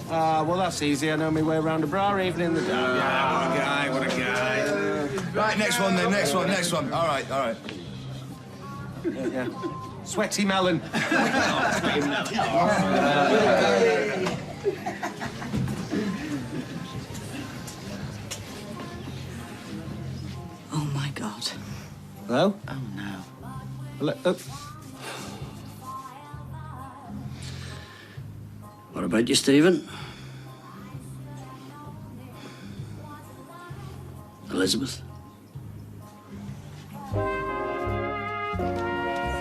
Well, that's easy. I know my way around a bar even in the dark. Yeah, what a guy. Right, next one then, next one. All right. Yeah. Sweaty melon. Oh, my God. Hello? Oh, no. Hello? Oh. What about you, Stephen? Elizabeth?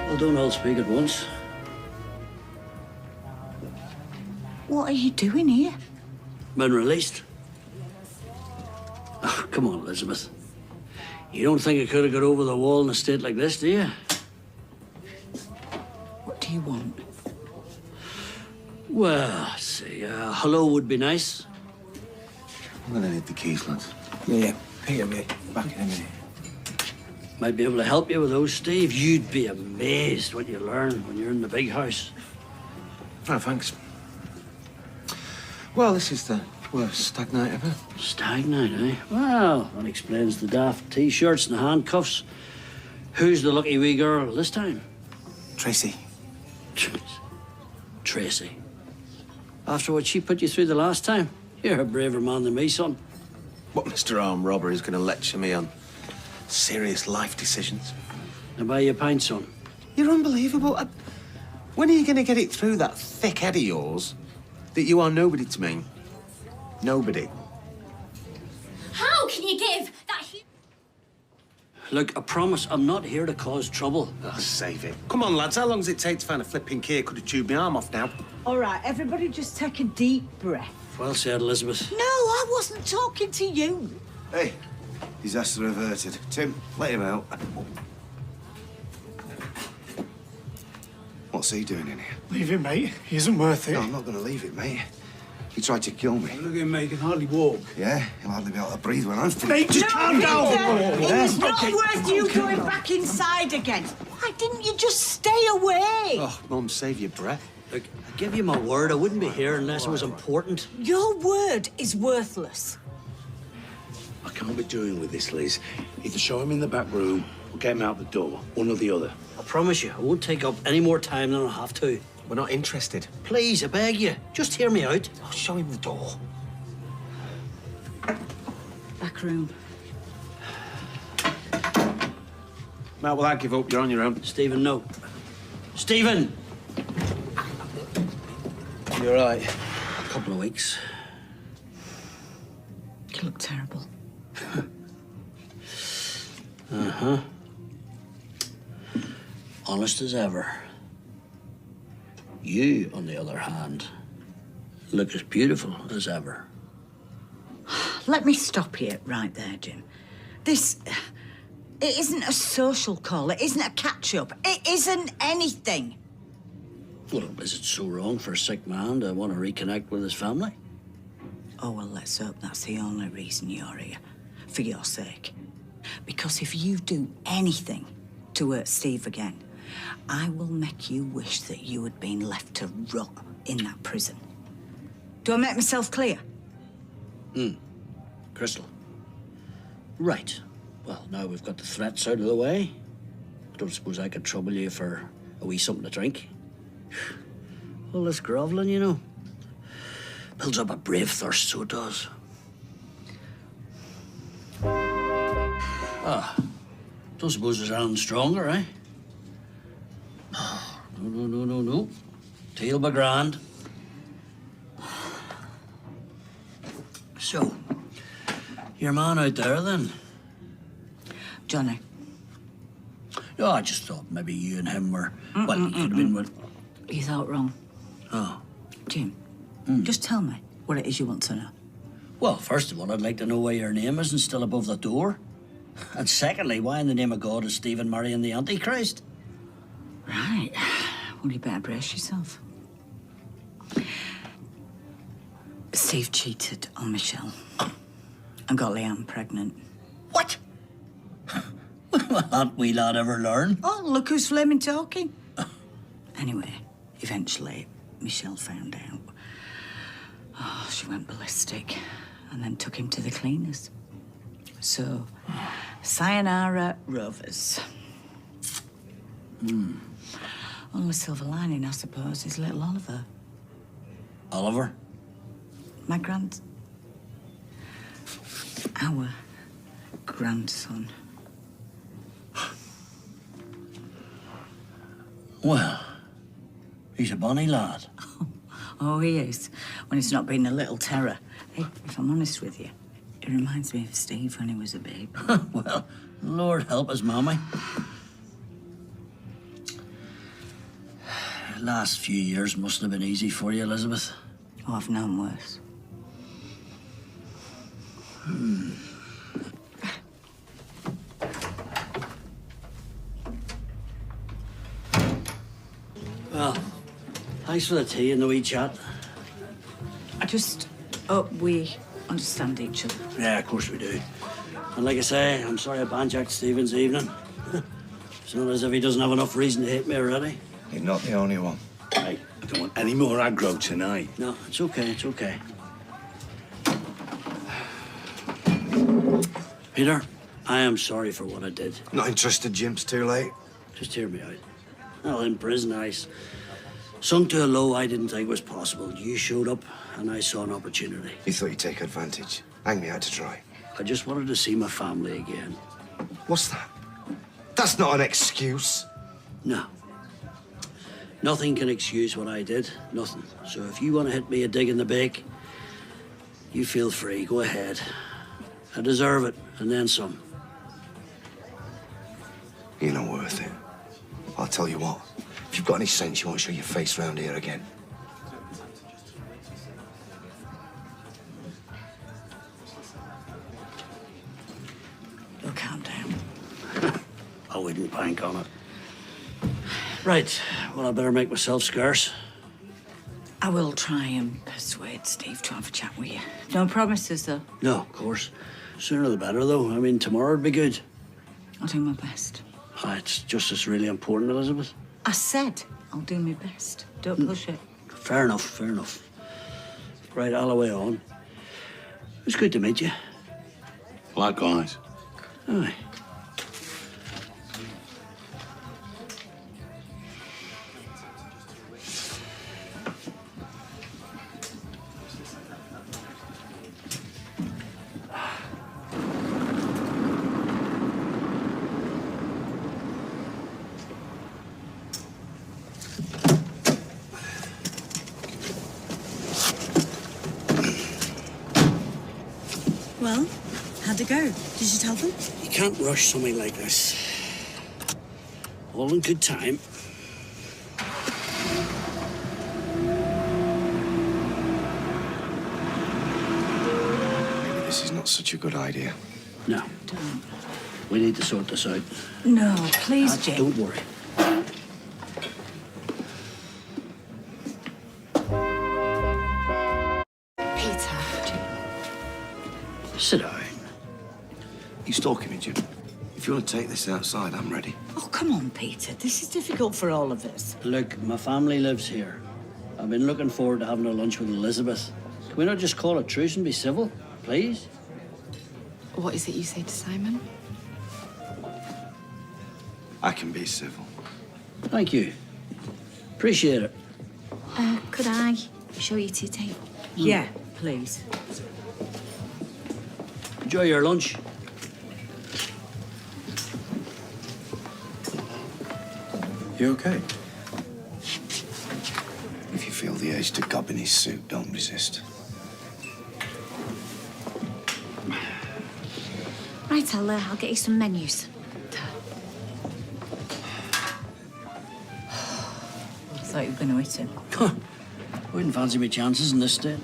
Well, don't all speak at once. What are you doing here? Been released. Oh, come on, Elizabeth. You don't think I could have got over the wall in a state like this, do you? What do you want? Well, see, hello would be nice. I'm gonna need the keys, lads. Yeah. Peter, mate. Back in a minute. Might be able to help you with those, Steve. You'd be amazed what you learn when you're in the big house. Oh, thanks. Well, this is the worst stag night ever. Stag night, eh? Well, that explains the daft T-shirts and the handcuffs. Who's the lucky wee girl this time? Tracy. Tracy. After what she put you through the last time, you're a braver man than me, son. What Mr. Armed Robber is going to lecture me on serious life decisions. I'll buy you a pint, son. You're unbelievable. When are you going to get it through that thick head of yours that you are nobody to me? Nobody. How can you give that? Look, I promise I'm not here to cause trouble. Oh, save it. Come on, lads. How long does it take to find a flipping key? Could have chewed my arm off now. All right, everybody just take a deep breath. Well said, Elizabeth. No, I wasn't talking to you. Hey, disaster averted. Tim, let him out. What's he doing in here? Leave him, mate. He isn't worth it. No, I'm not gonna leave it, mate. He tried to kill me. Look at him, mate. He can hardly walk. Yeah, he'll hardly be able to breathe when I'm finished. Mate, just calm down. It's not worth you going back inside again. Why didn't you just stay away? Oh, Mum, save your breath. Look, I give you my word, I wouldn't be here unless it was important. Your word is worthless. I can't be doing with this, Liz. Either show him in the back room or get him out the door, one or the other. I promise you, I won't take up any more time than I have to. We're not interested. Please, I beg you, just hear me out. I'll show him the door. Back room. Matt, well, I give up. You're on your own. Stephen, no. Stephen! You're right. A couple of weeks. You look terrible. Uh-huh. Honest as ever. You, on the other hand, look as beautiful as ever. Let me stop you right there, Jim. It isn't a social call. It isn't a catch-up. It isn't anything. Well, is it so wrong for a sick man to want to reconnect with his family? Oh, well, let's hope that's the only reason you're here. For your sake. Because if you do anything to hurt Steve again, I will make you wish that you had been left to rot in that prison. Do I make myself clear? Crystal. Right. Well, now we've got the threats out of the way. I don't suppose I could trouble you for a wee something to drink. All this grovelling, you know, builds up a brave thirst, so it does. Don't suppose there's anything stronger, eh? No. Tea'll be grand. So, your man out there, then? Johnny. Oh, I just thought maybe you and him were... Well, you could have been with... You thought wrong. Oh. Jim, just tell me what it is you want to know. Well, first of all, I'd like to know why your name isn't still above the door. And secondly, why in the name of God is Stephen marrying the Antichrist? Right. Well, you better brace yourself. Steve cheated on Michelle and got Leanne pregnant. What? Well, that wee lad ever learn? Oh, look who's flaming talking. Anyway, eventually, Michelle found out. Oh, she went ballistic and then took him to the cleaners. So, sayonara, Rovers. Only silver lining, I suppose, is little Oliver. Oliver? My Our grandson. Well, he's a bonny lad. Oh, he is. When he's not been a little terror. Hey, if I'm honest with you, it reminds me of Steve when he was a baby. Well, Lord help us, Mommy. Last few years mustn't have been easy for you, Elizabeth. Oh, I've known worse. Well, thanks for the tea and the wee chat. I just hope we understand each other. Yeah, of course we do. And like I say, I'm sorry I banjacked Stephen's evening. It's not as if he doesn't have enough reason to hate me already. You're not the only one. Hey, I don't want any more aggro tonight. No, it's okay, it's okay. Peter, I am sorry for what I did. Not interested, Jim. It's too late. Just hear me out. Well, in prison, I sunk to a low I didn't think was possible. You showed up, and I saw an opportunity. You thought you'd take advantage. Hang me out to dry. I just wanted to see my family again. What's that? That's not an excuse. No. Nothing can excuse what I did. Nothing. So if you want to hit me a dig in the bake, you feel free. Go ahead. I deserve it, and then some. You're not worth it. I'll tell you what. If you've got any sense, you won't show your face round here again. We'll calm down. I wouldn't bank on it. Right. Well, I better make myself scarce. I will try and persuade Steve to have a chat with you. No promises, though. No, of course. Sooner the better, though. I mean, tomorrow would be good. I'll do my best. It's just as really important, Elizabeth. I said I'll do my best. Don't push it. Fair enough, fair enough. Right, all the way on. It was good to meet you. Likewise. Aye. Well, how'd it go? Did you tell them? You can't rush something like this. All in good time. Maybe this is not such a good idea. No. Don't. We need to sort this out. No, please, Jim. Don't worry. Peter. Sit down. You stalking me, Jim? If you want to take this outside, I'm ready. Oh, come on, Peter. This is difficult for all of us. Look, my family lives here. I've been looking forward to having a lunch with Elizabeth. Can we not just call a truce and be civil, please? What is it you say to Simon? I can be civil. Thank you. Appreciate it. Could I show you to your table? Yeah, please. Enjoy your lunch. You okay? If you feel the urge to gob in his suit, don't resist. Right, I'll get you some menus. I thought you were going to eat him. Wouldn't fancy my chances in this state.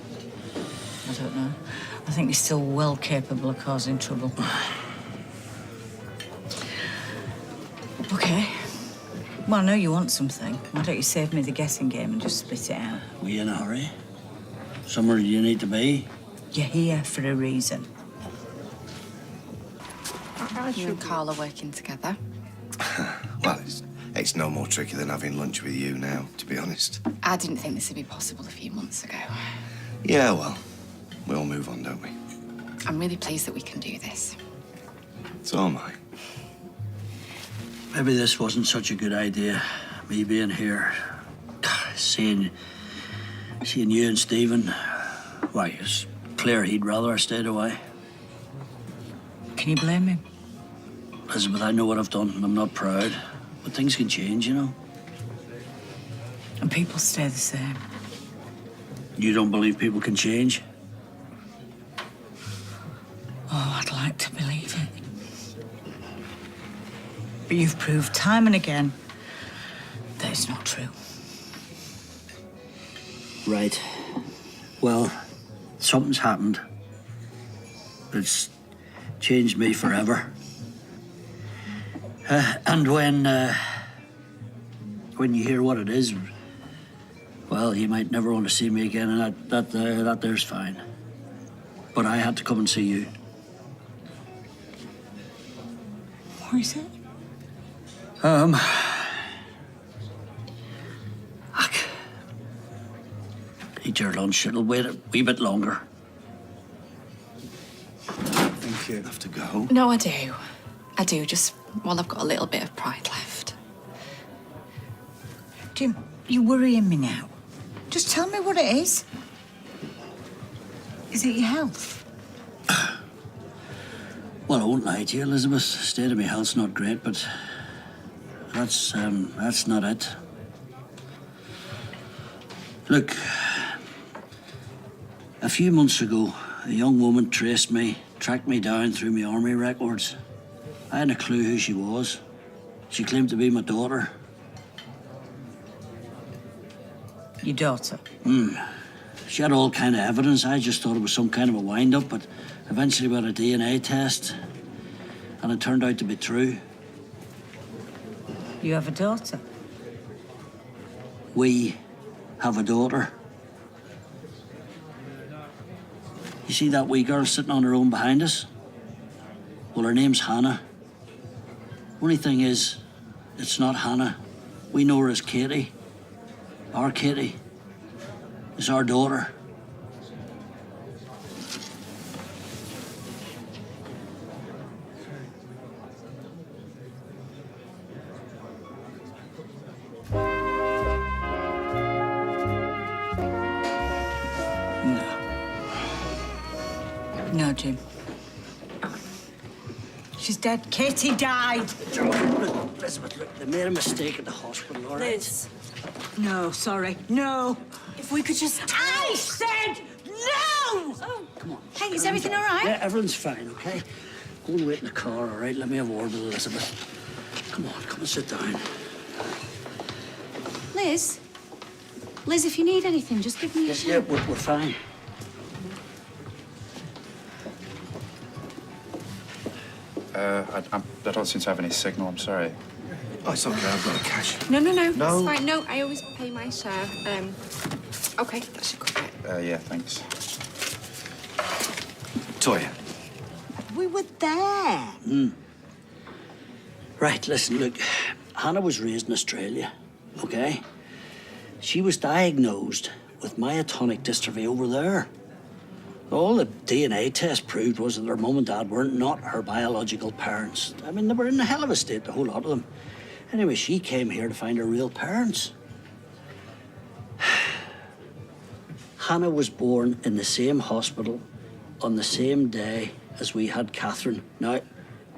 I don't know. I think he's still well capable of causing trouble. Okay. Well, I know you want something. Why don't you save me the guessing game and just spit it out? We in a hurry? Somewhere you need to be? You're here for a reason. You and Carl are working together. Well, it's no more tricky than having lunch with you now, to be honest. I didn't think this would be possible a few months ago. Yeah, well, we all move on, don't we? I'm really pleased that we can do this. So am I. Maybe this wasn't such a good idea, me being here. Seeing you and Stephen, why, it's clear he'd rather I stayed away. Can you blame him? Elizabeth, I know what I've done, and I'm not proud. But things can change, you know. And people stay the same. You don't believe people can change? Oh, I'd like to believe it. But you've proved time and again that it's not true. Right. Well, something's happened. It's changed me forever. And when you hear what it is, well, you might never want to see me again, and that there's fine. But I had to come and see you. What is it? Eat your lunch. It'll wait a wee bit longer. Thank you. Have to go. No, I do. I do, just while I've got a little bit of pride left. Jim, you're worrying me now. Just tell me what it is. Is it your health? Well, I won't lie to you, Elizabeth. State of my health's not great, but that's not it. Look, a few months ago, a young woman tracked me down through my army records. I hadn't a clue who she was. She claimed to be my daughter. Your daughter? She had all kind of evidence. I just thought it was some kind of a wind-up, but eventually we had a DNA test, and it turned out to be true. You have a daughter? We have a daughter. You see that wee girl sitting on her own behind us? Well, her name's Hannah. Only thing is, it's not Hannah. We know her as Katie. Our Katie. It's our daughter. No, Jim. She's dead. Katie died. Elizabeth, look, they made a mistake at the hospital, all right? Liz, No, sorry. No. if we could just... I said no! Come on. Hey, is everything all right? Yeah, everything's fine, okay? Go and wait in the car, all right? Let me have a word with Elizabeth. Come on, come and sit down. Liz? Liz, if you need anything, just give me a shout. Yeah, we're fine. I don't seem to have any signal, I'm sorry. Oh, it's okay, I've got the cash. No, No. it's fine. No, I always pay my share. Okay, that should cover it. Yeah, thanks. Toya. We were there. Right, listen, look, Hannah was raised in Australia, okay? She was diagnosed with myotonic dystrophy over there. All the DNA test proved was that her mum and dad were not her biological parents. I mean, they were in a hell of a state, the whole lot of them. Anyway, she came here to find her real parents. Hannah was born in the same hospital on the same day as we had Catherine. Now,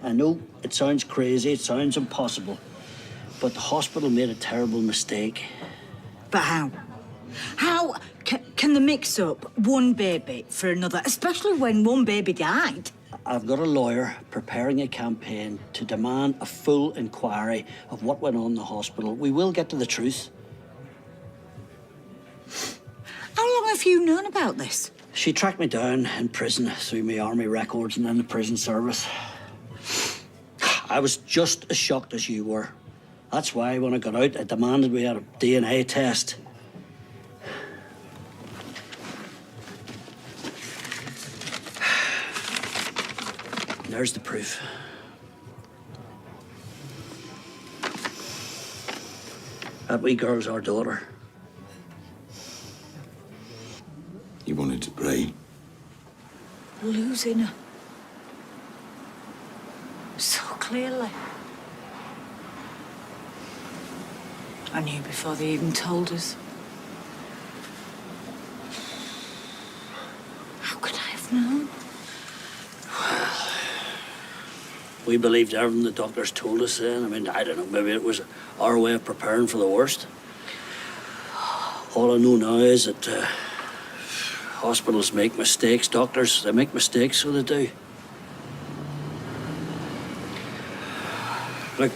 I know it sounds crazy, it sounds impossible, but the hospital made a terrible mistake. But how? How can they mix up one baby for another, especially when one baby died? I've got a lawyer preparing a campaign to demand a full inquiry of what went on in the hospital. We will get to the truth. How long have you known about this? She tracked me down in prison through my army records and then the prison service. I was just as shocked as you were. That's why when I got out, I demanded we had a DNA test. There's the proof. That wee girl's our daughter. You wanted to pray. Losing her. So clearly. I knew before they even told us. How could I have known? We believed everything the doctors told us then. I mean, I don't know, maybe it was our way of preparing for the worst. All I know now is that hospitals make mistakes, doctors, they make mistakes, so they do. Look,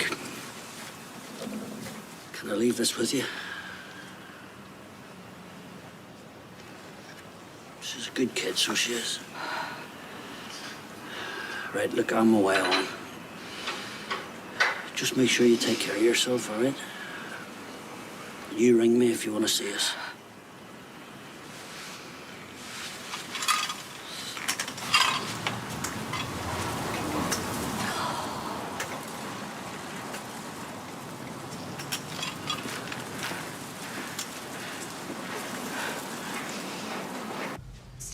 can I leave this with you? She's a good kid, so she is. Right, look, I'm away on. Just make sure you take care of yourself, all right? You ring me if you want to see us.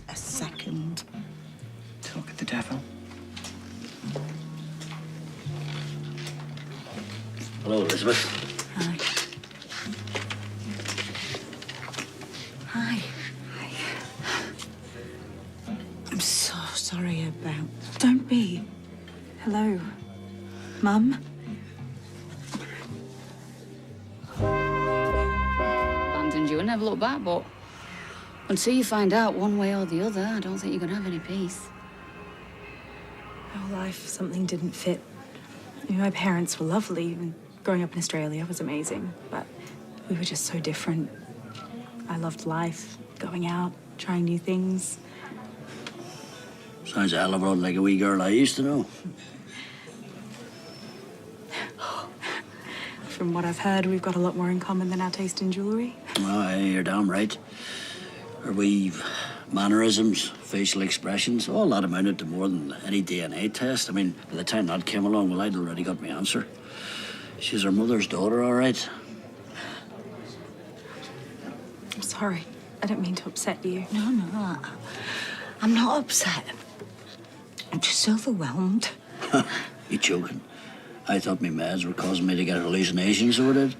A second. Talk of the devil. Hello, Elizabeth. Hi. Hi. I'm so sorry about... Don't be. Hello. Mum? Abandoned you and never look back, but until you find out one way or the other, I don't think you're gonna have any peace. My whole life, something didn't fit. I mean, my parents were lovely, and growing up in Australia was amazing, but we were just so different. I loved life, going out, trying new things. Sounds a hell of a lot like a wee girl I used to know. From what I've heard, we've got a lot more in common than our taste in jewelry. Oh, you're damn right. Our wee mannerisms, facial expressions, all that amounted to more than any DNA test. I mean, by the time that came along, well, I'd already got my answer. She's her mother's daughter, all right. I'm sorry. I don't mean to upset you. No, I'm not upset. I'm just overwhelmed. You joking? I thought my meds were causing me to get hallucinations, so it did.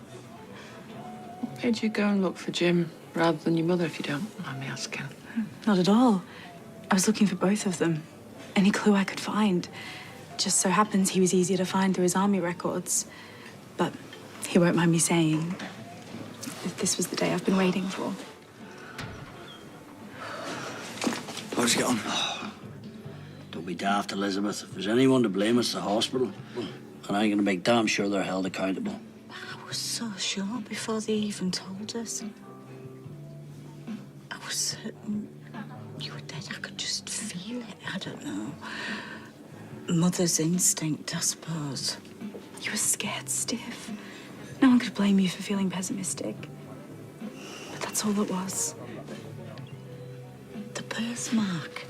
Where'd you go and look for Jim rather than your mother, if you don't mind me asking? Not at all. I was looking for both of them. Any clue I could find. Just so happens he was easier to find through his army records. But he won't mind me saying that this was the day I've been waiting for. How'd you get on? Don't be daft, Elizabeth. If there's anyone to blame, it's the hospital. And I'm gonna make damn sure they're held accountable. I was so sure before they even told us. I was certain you were dead. I could just feel it. I don't know. Mother's instinct, I suppose. You were scared stiff. No one could blame you for feeling pessimistic. But that's all it was. The birthmark.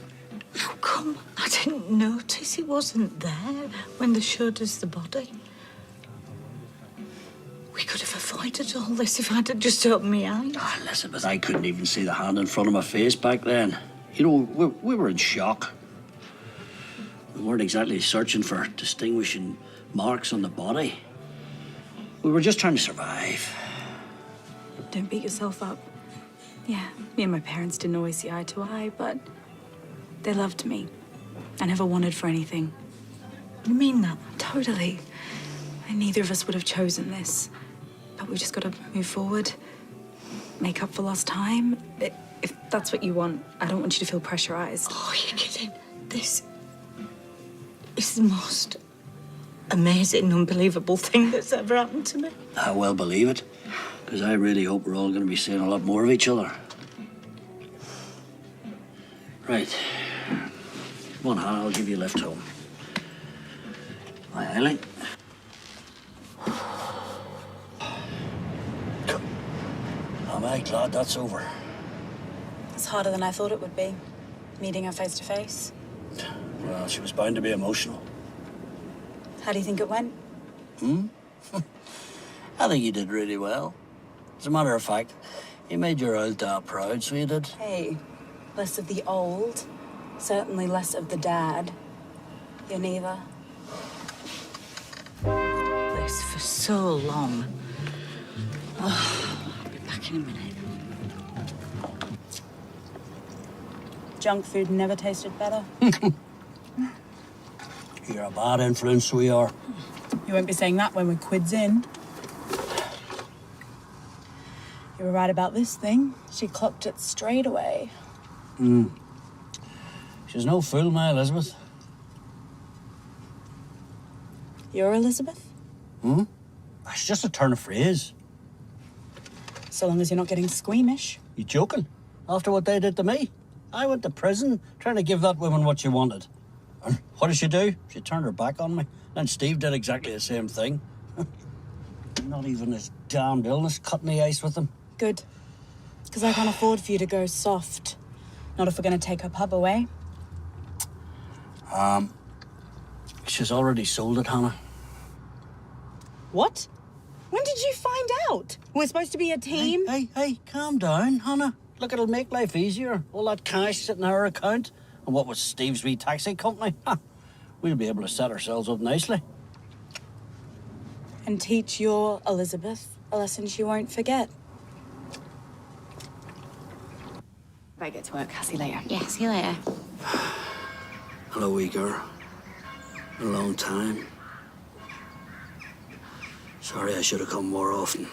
How come I didn't notice it wasn't there when they showed us the body? We could have avoided all this if I'd have just opened my eyes. Oh, Elizabeth, I couldn't even see the hand in front of my face back then. You know, we were in shock. We weren't exactly searching for distinguishing marks on the body. We were just trying to survive. Don't beat yourself up. Yeah, me and my parents didn't always see eye to eye, but they loved me. I never wanted for anything. You mean that? Totally. And neither of us would have chosen this. But we just got to move forward, make up for lost time. If that's what you want, I don't want you to feel pressurized. Oh, you're kidding. This is the most amazing, unbelievable thing that's ever happened to me. I well believe it, because I really hope we're all going to be seeing a lot more of each other. Right. Come on, Hannah, I'll give you a lift home. Hi, Eileen. Am I glad that's over? It's harder than I thought it would be, meeting her face to face. Well, she was bound to be emotional. How do you think it went? I think you did really well. As a matter of fact, you made your old dad proud, so you did. Hey, Less of the old, certainly less of the dad. You're neither. This for so long. Oh, I'll be back in a minute. Junk food never tasted better. You're a bad influence, we are. You won't be saying that when we're quids in. You were right about this thing. She clocked it straight away. She's no fool, my Elizabeth. You're Elizabeth? It's just a turn of phrase. So long as you're not getting squeamish. You joking? After what they did to me? I went to prison trying to give that woman what she wanted. And what did she do? She turned her back on me. And Steve did exactly the same thing. Not even his damned illness cutting the ice with him. Good. Because I can't afford for you to go soft. Not if we're going to take her pub away. She's already sold it, Hannah. What? When did you find out? We're supposed to be a team? Hey, calm down, Hannah. Look, it'll make life easier. All that cash sitting in our account. And what with Steve's wee taxi company? We'll be able to set ourselves up nicely. And teach your Elizabeth a lesson she won't forget. I get to work. I'll see you later. Yeah, see you later. Hello, wee girl. A long time. Sorry, I should have come more often.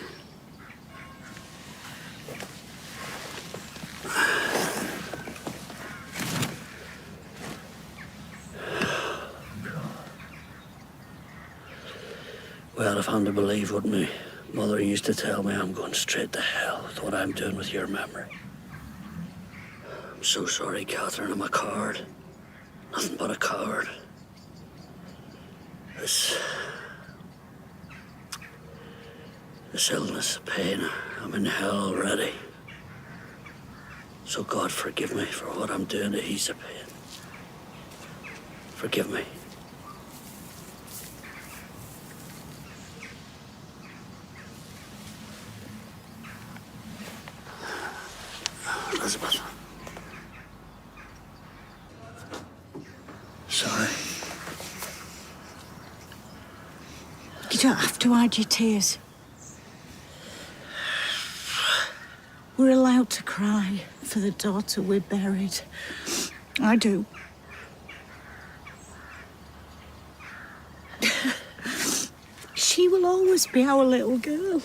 Well, if I'm to believe what my mother used to tell me, I'm going straight to hell with what I'm doing with your memory. I'm so sorry, Catherine. I'm a coward. Nothing but a coward. This illness, pain, I'm in hell already. So God forgive me for what I'm doing to ease the pain. Forgive me. Elizabeth. Sorry. You don't have to hide your tears. We're allowed to cry for the daughter we buried. I do. She will always be our little girl.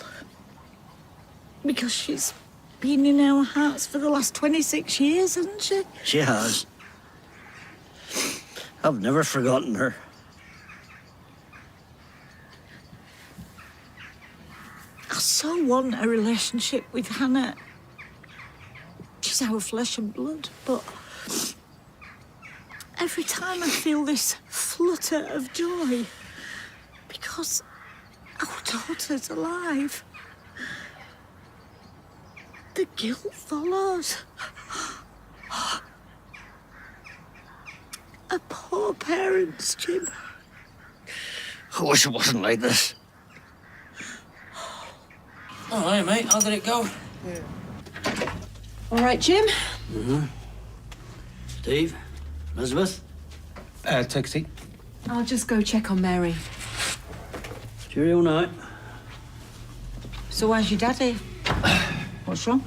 Because she's been in our hearts for the last 26 years, hasn't she? She has. I've never forgotten her. I so want a relationship with Hannah. She's our flesh and blood, but every time I feel this flutter of joy, because our daughter's alive, the guilt follows. Our poor parents, Jim. I wish it wasn't like this. Oh, hey, mate. How did it go? All right, Jim? Steve? Elizabeth? Take a seat. I'll just go check on Mary. Cheerio now. So where's your daddy? What's wrong?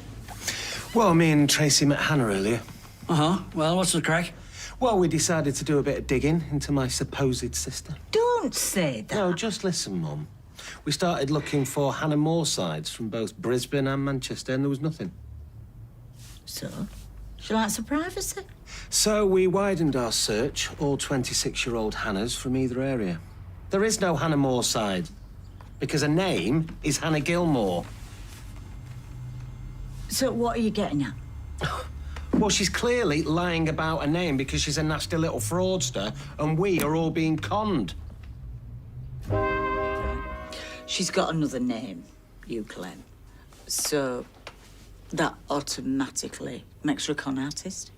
Well, me and Tracy met Hannah earlier. Well, what's the crack? Well, we decided to do a bit of digging into my supposed sister. Don't say that. No, just listen, Mum. We started looking for Hannah Moorsides from both Brisbane and Manchester, and there was nothing. So? She likes her privacy. So we widened our search, all 26-year-old Hannahs from either area. There is no Hannah Moorside, because her name is Hannah Gilmore. So what are you getting at? Well, she's clearly lying about her name because she's a nasty little fraudster, and we are all being conned. She's got another name, you claim. So that automatically makes her a con artist?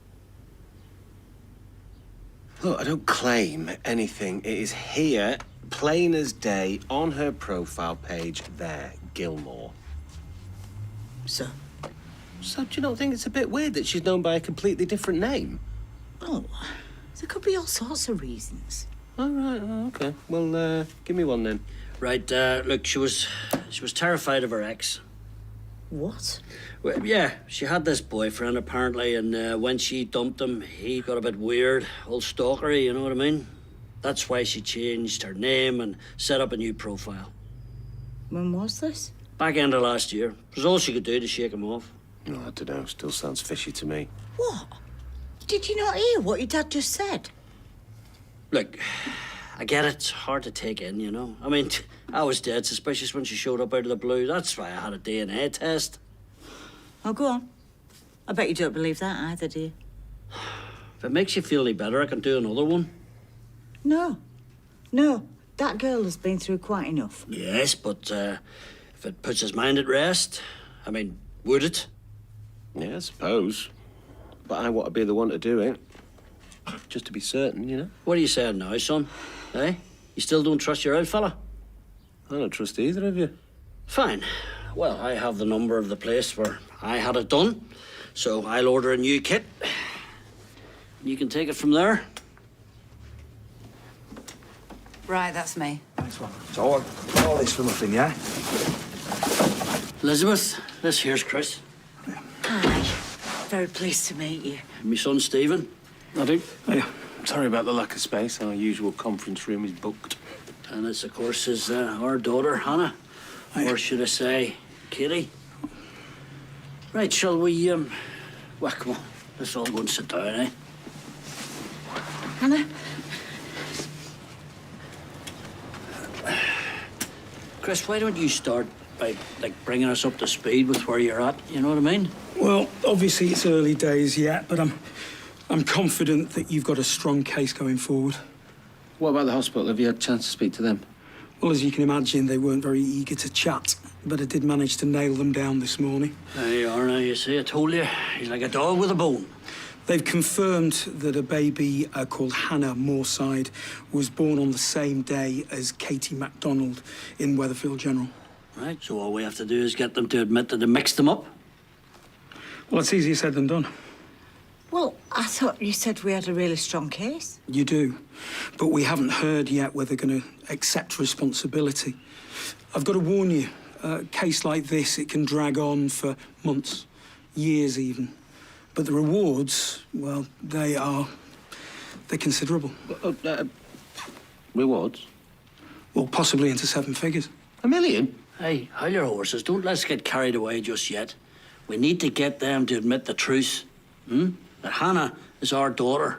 Look, I don't claim anything. It is here, plain as day, on her profile page there, Gilmore. So So do you not think it's a bit weird that she's known by a completely different name? Oh, there could be all sorts of reasons. All right, okay. Well, give me one then. Right, look, she was terrified of her ex. What? Well, yeah, she had this boyfriend apparently, and when she dumped him, he got a bit weird, all stalkery, you know what I mean? That's why she changed her name and set up a new profile. When was this? Back end of last year. It was all she could do to shake him off. No, I don't know. Still sounds fishy to me. What? Did you not hear what your dad just said? Look, I get it. It's hard to take in, you know. I mean, I was dead suspicious when she showed up out of the blue. That's why I had a DNA test. Oh, go on. I bet you don't believe that either, do you? If it makes you feel any better, I can do another one. No. No. That girl has been through quite enough. Yes, but if it puts his mind at rest, I mean, would it? Yeah, I suppose. But I want to be the one to do it. Just to be certain, you know? What are you saying now, son? Eh? You still don't trust your old fella? I don't trust either of you. Fine. Well, I have the number of the place where I had it done, so I'll order a new kit. You can take it from there. Right, that's me. Nice one. So all this for nothing, yeah? Elizabeth, this here's Chris. Hi. Very pleased to meet you. My son, Stephen. I do. Oh, yeah. Sorry about the lack of space. Our usual conference room is booked. And this, of course, is our daughter, Hannah. Or should I say, Kitty. Right, shall we, well, come on. Let's all go and sit down, eh? Hannah? Chris, why don't you start by, bringing us up to speed with where you're at, you know what I mean? Well, obviously it's early days yet, but I'm confident that you've got a strong case going forward. What about the hospital? Have you had a chance to speak to them? Well, as you can imagine, they weren't very eager to chat, but I did manage to nail them down this morning. There you are now, you see. I told you. He's like a dog with a bone. They've confirmed that a baby called Hannah Moorside was born on the same day as Katie McDonald in Weatherfield General. Right, so all we have to do is get them to admit that they mixed them up. Well, it's easier said than done. Well, I thought you said we had a really strong case. You do, but we haven't heard yet whether they're going to accept responsibility. I've got to warn you, a case like this, it can drag on for months, years even. But the rewards, well, they're considerable. Rewards? Well, possibly into 7 figures. $1 million? Hey, hold your horses. Don't let's get carried away just yet. We need to get them to admit the truth. That Hannah is our daughter.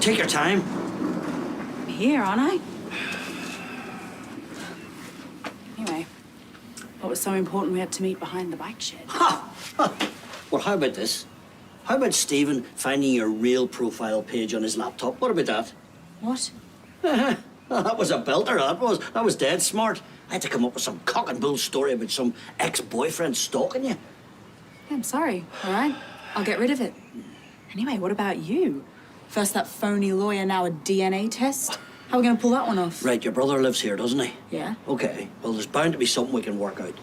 Take your time. I'm here, aren't I? Anyway, what was so important we had to meet behind the bike shed? Well, how about this? How about Stephen finding your real profile page on his laptop? What about that? What? That was a belter, that was dead smart. I had to come up with some cock and bull story about some ex-boyfriend stalking you. Yeah, I'm sorry, all right? I'll get rid of it. Anyway, what about you? First that phony lawyer, now a DNA test? How are we going to pull that one off? Right, your brother lives here, doesn't he? Yeah. Okay, well, there's bound to be something we can work out.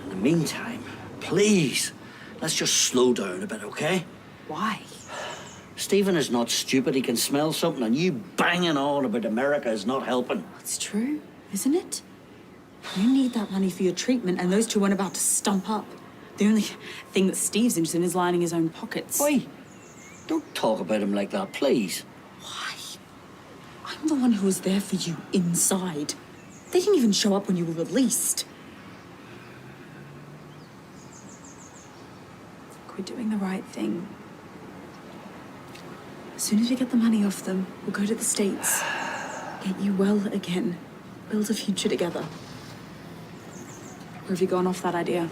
In the meantime, please, let's just slow down a bit, okay? Why? Stephen is not stupid. He can smell something, and you banging on about America is not helping. It's true, isn't it? You need that money for your treatment, and those two weren't about to stump up. The only thing that Steve's interested in is lining his own pockets. Why? Don't talk about him like that, please. Why? I'm the one who was there for you inside. They didn't even show up when you were released. We're doing the right thing. As soon as we get the money off them, we'll go to the States, get you well again, build a future together. Or have you gone off that idea?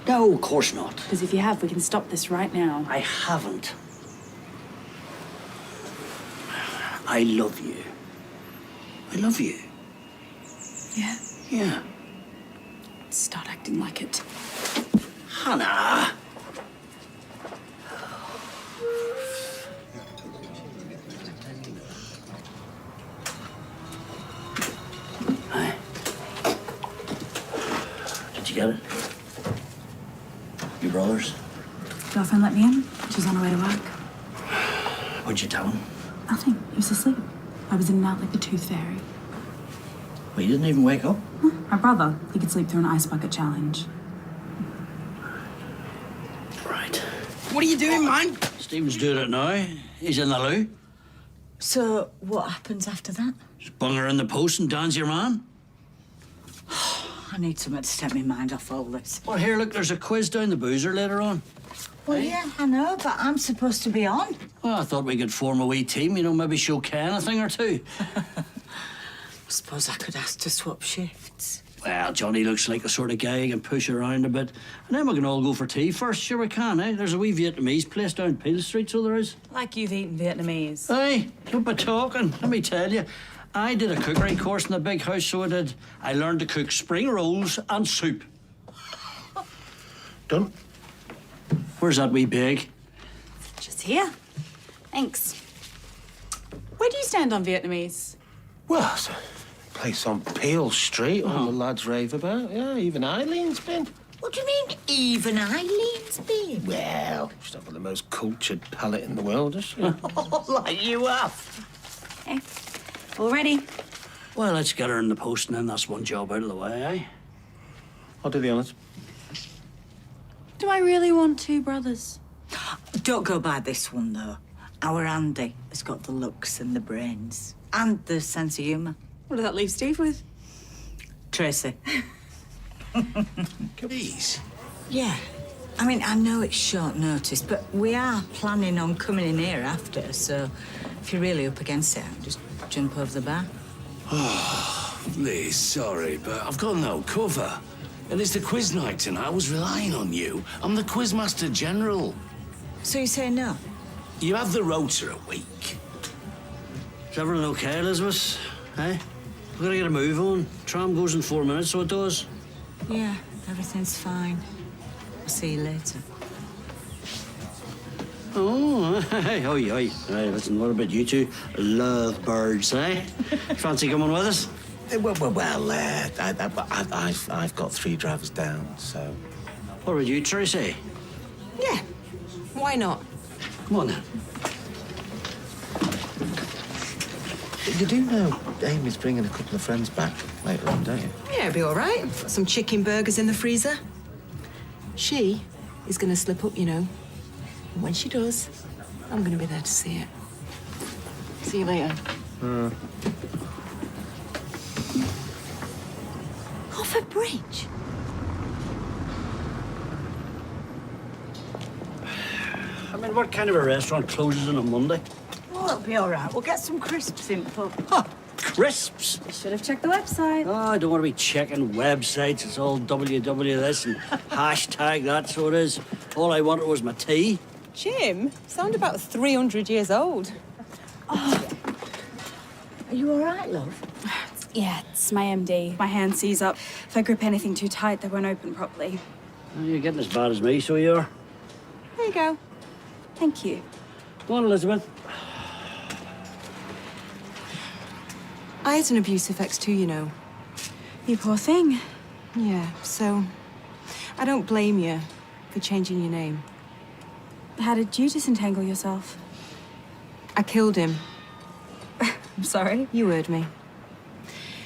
No, of course not. Because if you have, we can stop this right now. I haven't. I love you. I love you. Yeah? Yeah. Start acting like it. Hannah! Did you get it? Your brothers? Girlfriend let me in. She's on her way to work. What'd you tell him? Nothing. He was asleep. I was in and out like the tooth fairy. Well, you didn't even wake up? My brother, he could sleep through an ice bucket challenge. Right. What are you doing, man? Stephen's doing it now. He's in the loo. So, what happens after that? Just bung her in the post and Dan's your man. I need something to take my mind off all this. Well, here, look, there's a quiz down the boozer later on. Well, yeah, I know, but I'm supposed to be on. Well, I thought we could form a wee team, you know, maybe show Ken a thing or two. I suppose I could ask to swap shifts. Well, Johnny looks like the sort of guy who can push around a bit. And then we can all go for tea first. Sure we can, eh? There's a wee Vietnamese place down Peel Street, so there is. Like you've eaten Vietnamese. Hey, don't be talking. Let me tell you. I did a cookery course in the big house, so I did. I learned to cook spring rolls and soup. Done. Where's that wee bag? Just here. Thanks. Where do you stand on Vietnamese? Well, it's a place on Peel Street, all the lads rave about. Yeah, even Eileen's been. What do you mean, even Eileen's been? Well, she's not got the most cultured palate in the world, is she? Like you have. Okay. All ready? Well, let's get her in the post and then that's one job out of the way, eh? I'll do the honours. Do I really want two brothers? Don't go by this one, though. Our Andy has got the looks and the brains. And the sense of humour. What does that leave Steve with? Tracy. Please. Yeah. I mean, I know it's short notice, but we are planning on coming in here after, so if you're really up against it, just jump over the bar. Oh, Liz, sorry, but I've got no cover. And it's the quiz night tonight. I was relying on you. I'm the quizmaster general. So you say no? You have the rota a week. Is everything okay, Elizabeth? Eh? We've got to get a move on. Tram goes in 4 minutes, so it does. Yeah, everything's fine. I'll see you later. Oh, hey, oi, oi. Hey, listen, what about you two? Love birds, eh? Fancy coming with us? I've got 3 drivers down, so... What about you, Tracy? Yeah. Why not? Come on, then. You do know Amy's bringing a couple of friends back later on, don't you? Yeah, it'll be all right. Got some chicken burgers in the freezer. She is going to slip up, you know. And when she does, I'm going to be there to see it. See you later. Off a bridge? I mean, what kind of a restaurant closes on a Monday? Oh, it'll be all right. We'll get some crisps in the pub. Huh, crisps. Should have checked the website. Oh, I don't want to be checking websites. It's all WW this and hashtag that, so it is. All I wanted was my tea. Jim, you sound about 300 years old. Are you all right, love? Yeah, it's my MD. My hand seize up. If I grip anything too tight, they won't open properly. Oh, you're getting as bad as me, so you are. There you go. Thank you. Go on, Elizabeth. I had an abusive ex too, you know. You poor thing. Yeah, so I don't blame you for changing your name. How did you disentangle yourself? I killed him. I'm sorry. You heard me.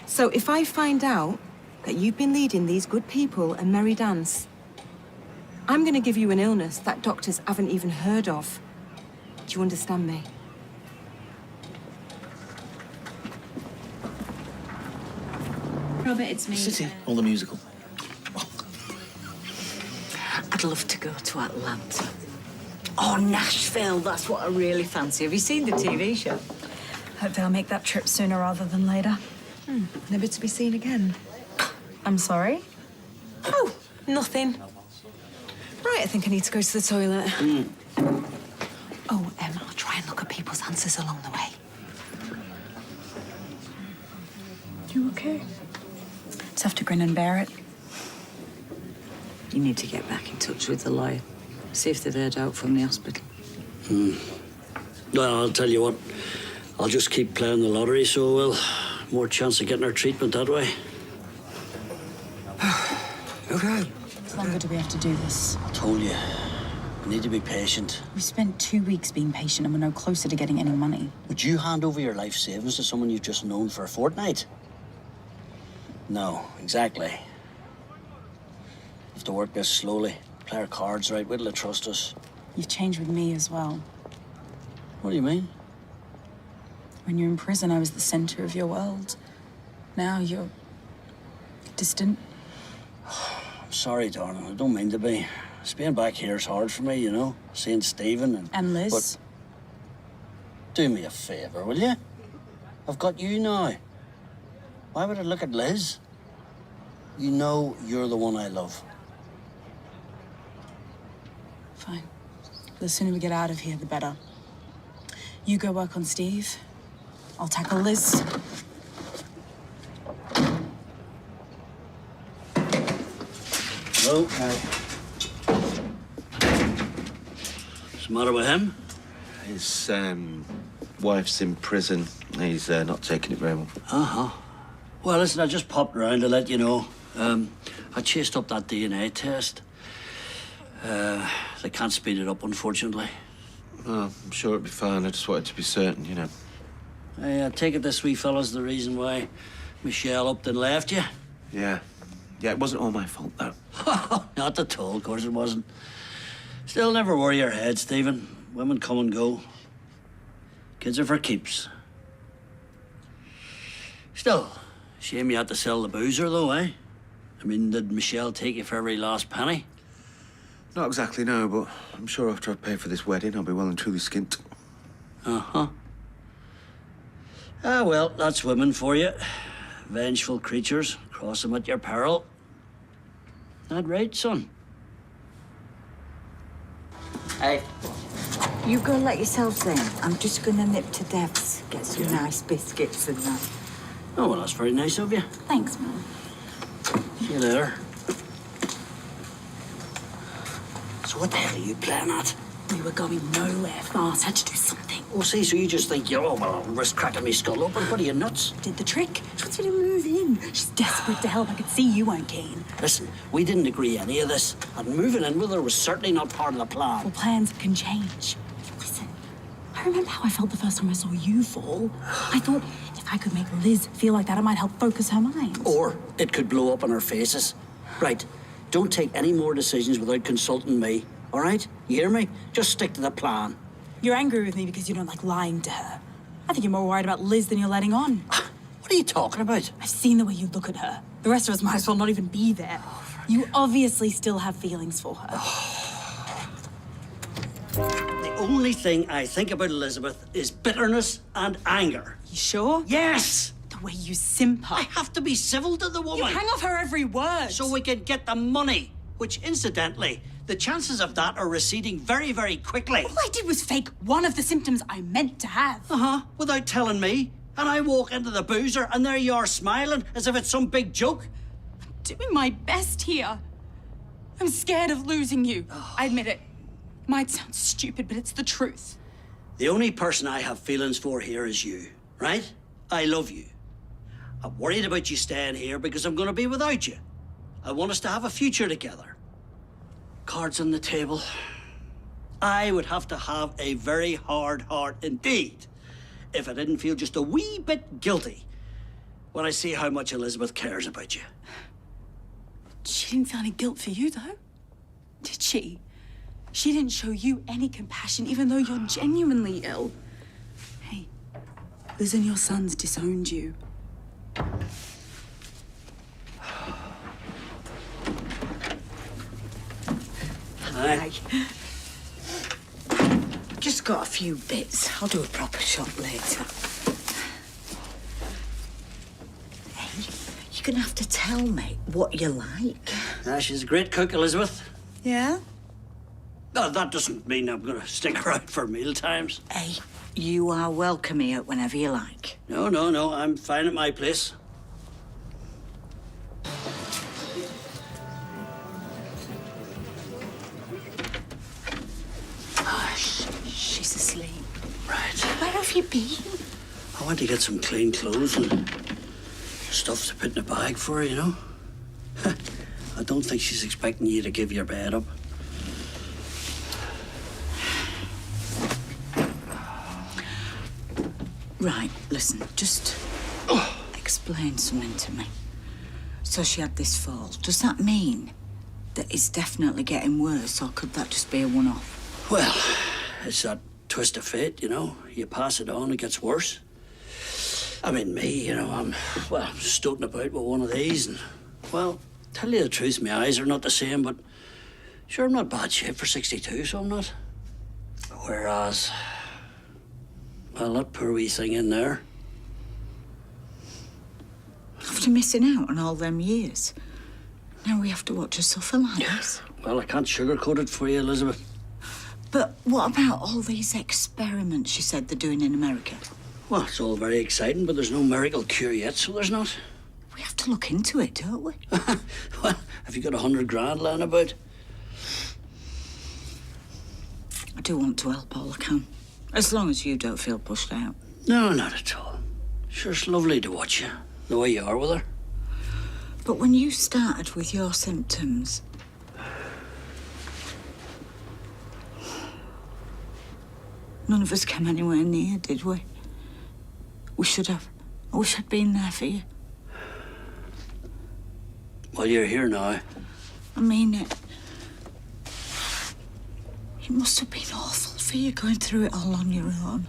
So if I find out that you've been leading these good people a merry dance, I'm going to give you an illness that doctors haven't even heard of. Do you understand me? Robert, it's me. City or the musical? I'd love to go to Atlanta. Oh, Nashville, that's what I really fancy. Have you seen the TV show? Hope they'll make that trip sooner rather than later. Never to be seen again. I'm sorry? Oh, nothing. Right, I think I need to go to the toilet. Oh, I'll try and look at people's answers along the way. You okay? Just have to grin and bear it. You need to get back in touch with the lawyer. See if they've heard out from the hospital. Well, I'll tell you what. I'll just keep playing the lottery, so we'll more chance of getting our treatment that way. Okay. How longer do we have to do this? I told you, we need to be patient. We spent 2 weeks being patient and we're no closer to getting any money. Would you hand over your life savings to someone you've just known for a fortnight? No, exactly. We have to work this slowly. Play our cards right. Wait till they trust us. You've changed with me as well. What do you mean? When you were in prison, I was the center of your world. Now you're distant. I'm sorry, darling. I don't mean to be. Being back here is hard for me, you know? Seeing Stephen And Liz. But do me a favor, will you? I've got you now. Why would I look at Liz? You know you're the one I love. Fine. The sooner we get out of here, the better. You go work on Steve. I'll tackle Liz. Hello? What's the matter with him? His wife's in prison. He's not taking it very well. Uh-huh. Well, listen, I just popped round to let you know. I chased up that DNA test. They can't speed it up, unfortunately. Well, I'm sure it'll be fine. I just wanted to be certain, you know. I take it this wee fella's the reason why Michelle upped and left you? Yeah. Yeah, it wasn't all my fault, though. Not at all, of course it wasn't. Still, never worry your head, Stephen. Women come and go. Kids are for keeps. Still, shame you had to sell the boozer, though, eh? I mean, did Michelle take you for every last penny? Not exactly, no, but I'm sure after I've paid for this wedding, I'll be well and truly skint. Uh-huh. Ah, well, that's women for you. Vengeful creatures. Cross them at your peril. That right, son? Hey. You go let yourselves in. I'm just gonna nip to Dev's, get some nice biscuits and that. Oh, well, that's very nice of you. Thanks, Mum. See you later. So what the hell are you playing at? We were going nowhere fast. Had to do something. Oh, see, so you just think, oh, well, I'll risk cracking me skull open. What are you, nuts? Did the trick. She wants me to move in. She's desperate to help. I could see you weren't keen. Listen, we didn't agree any of this. And moving in with her was certainly not part of the plan. Well, plans can change. Listen, I remember how I felt the first time I saw you fall. I thought if I could make Liz feel like that, it might help focus her mind. Or it could blow up on our faces. Right, don't take any more decisions without consulting me, all right? You hear me? Just stick to the plan. You're angry with me because you don't like lying to her. I think you're more worried about Liz than you're letting on. What are you talking about? I've seen the way you look at her. The rest of us might as well not even be there. You obviously still have feelings for her. The only thing I think about Elizabeth is bitterness and anger. You sure? Yes! The way you simper. I have to be civil to the woman. You hang off her every word. So we can get the money, which, incidentally, the chances of that are receding very, very quickly. All I did was fake one of the symptoms I meant to have. Uh-huh, without telling me. And I walk into the boozer and there you are smiling as if it's some big joke. I'm doing my best here. I'm scared of losing you. I admit it. Might sound stupid, but it's the truth. The only person I have feelings for here is you, right? I love you. I'm worried about you staying here because I'm going to be without you. I want us to have a future together. Cards on the table. I would have to have a very hard heart indeed if I didn't feel just a wee bit guilty when I see how much Elizabeth cares about you. She didn't feel any guilt for you, though. Did she? She didn't show you any compassion, even though you're genuinely ill. Hey, Liz and your sons disowned you. Hi. Just got a few bits. I'll do a proper shop later. Hey, you're gonna have to tell me what you like. She's a great cook, Elizabeth. Yeah? No, that doesn't mean I'm going to stick around for meal times. Hey, you are welcome here whenever you like. No, no, no. I'm fine at my place. Hush, she's asleep. Right. Where have you been? I went to get some clean clothes and stuff to put in a bag for her, you know. I don't think she's expecting you to give your bed up. Right, listen, just explain something to me. So she had this fall. Does that mean that it's definitely getting worse, or could that just be a one-off? Well, it's that twist of fate, you know. You pass it on, it gets worse. I mean, me, you know, I'm stoating about with one of these, and, well, tell you the truth, my eyes are not the same, but sure, I'm not bad shape for 62, so I'm not. Whereas, well, that poor wee thing in there. After missing out on all them years, now we have to watch her suffer like this. Well, I can't sugarcoat it for you, Elizabeth. But what about all these experiments she said they're doing in America? Well, it's all very exciting, but there's no miracle cure yet, so there's not. We have to look into it, don't we? Well, have you got 100 grand lying about? I do want to help all I can. As long as you don't feel pushed out. No, not at all. Sure, it's lovely to watch you, the way you are with her. But when you started with your symptoms, none of us came anywhere near, did we? We should have. I wish I'd been there for you. Well, you're here now. I mean it. It must have been awful for you going through it all on your own.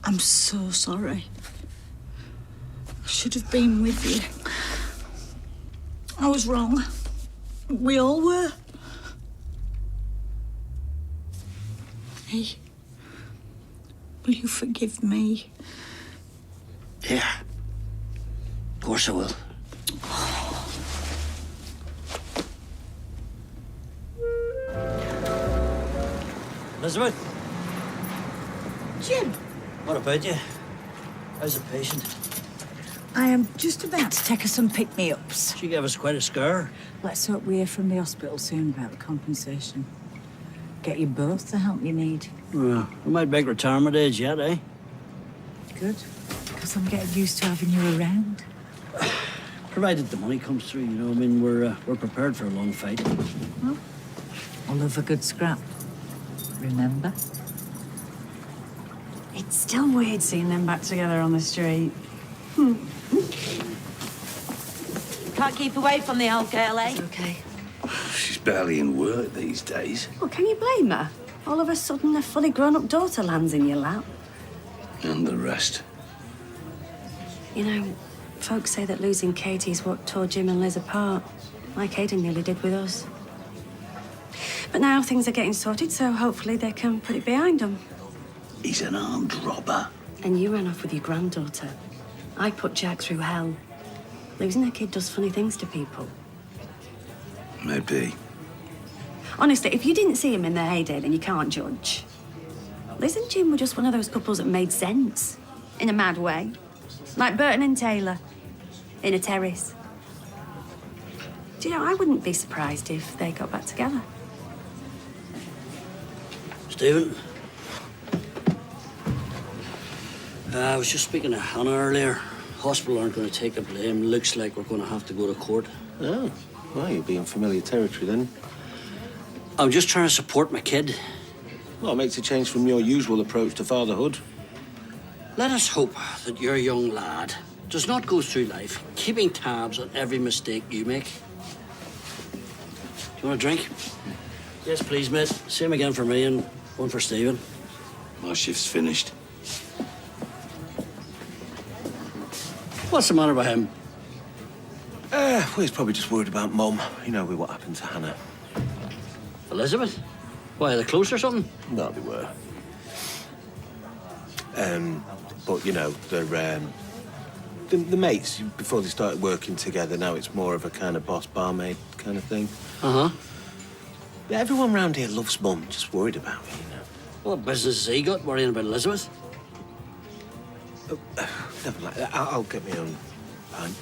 I'm so sorry. I should have been with you. I was wrong. We all were. Hey, will you forgive me? Yeah. Of course I will. Elizabeth? Jim, What about you? How's the patient? I am just about to take her some pick-me-ups. She gave us quite a scare. Let's hope we hear from the hospital soon about the compensation. Get you both the help you need. Well, we might make retirement age yet, eh? Good, because I'm getting used to having you around. Provided the money comes through, you know. I mean, we're prepared for a long fight. Well, I love a good scrap. Remember? It's still weird seeing them back together on the street. Can't keep away from the old girl, eh? Okay. She's barely in work these days. Well, can you blame her? All of a sudden, a fully grown-up daughter lands in your lap. And the rest. You know, folks say that losing Katie's what tore Jim and Liz apart, like Aidan nearly did with us. But now things are getting sorted, so hopefully they can put it behind them. He's an armed robber. And you ran off with your granddaughter. I put Jack through hell. Losing a kid does funny things to people. Maybe. Honestly, if you didn't see him in their heyday, then you can't judge. Liz and Jim were just one of those couples that made sense. In a mad way. Like Burton and Taylor. In a terrace. Do you know, I wouldn't be surprised if they got back together. Stephen? I was just speaking to Hannah earlier. Hospital aren't going to take the blame. Looks like we're going to have to go to court. Oh, well, you'll be in familiar territory then. I'm just trying to support my kid. Well, it makes a change from your usual approach to fatherhood. Let us hope that your young lad does not go through life keeping tabs on every mistake you make. Do you want a drink? Yes, please, mate. Same again for me and one for Stephen. My shift's finished. What's the matter with him? Well, he's probably just worried about Mum. You know, with what happened to Hannah. Elizabeth? Why, are they close or something? No, they were. But, you know, they're, the mates, before they started working together, now it's more of a kind of boss-barmaid kind of thing. Uh-huh. Yeah, everyone round here loves Mum, just worried about me, you know. What business has he got worrying about Elizabeth? Never mind. I'll get my own pint.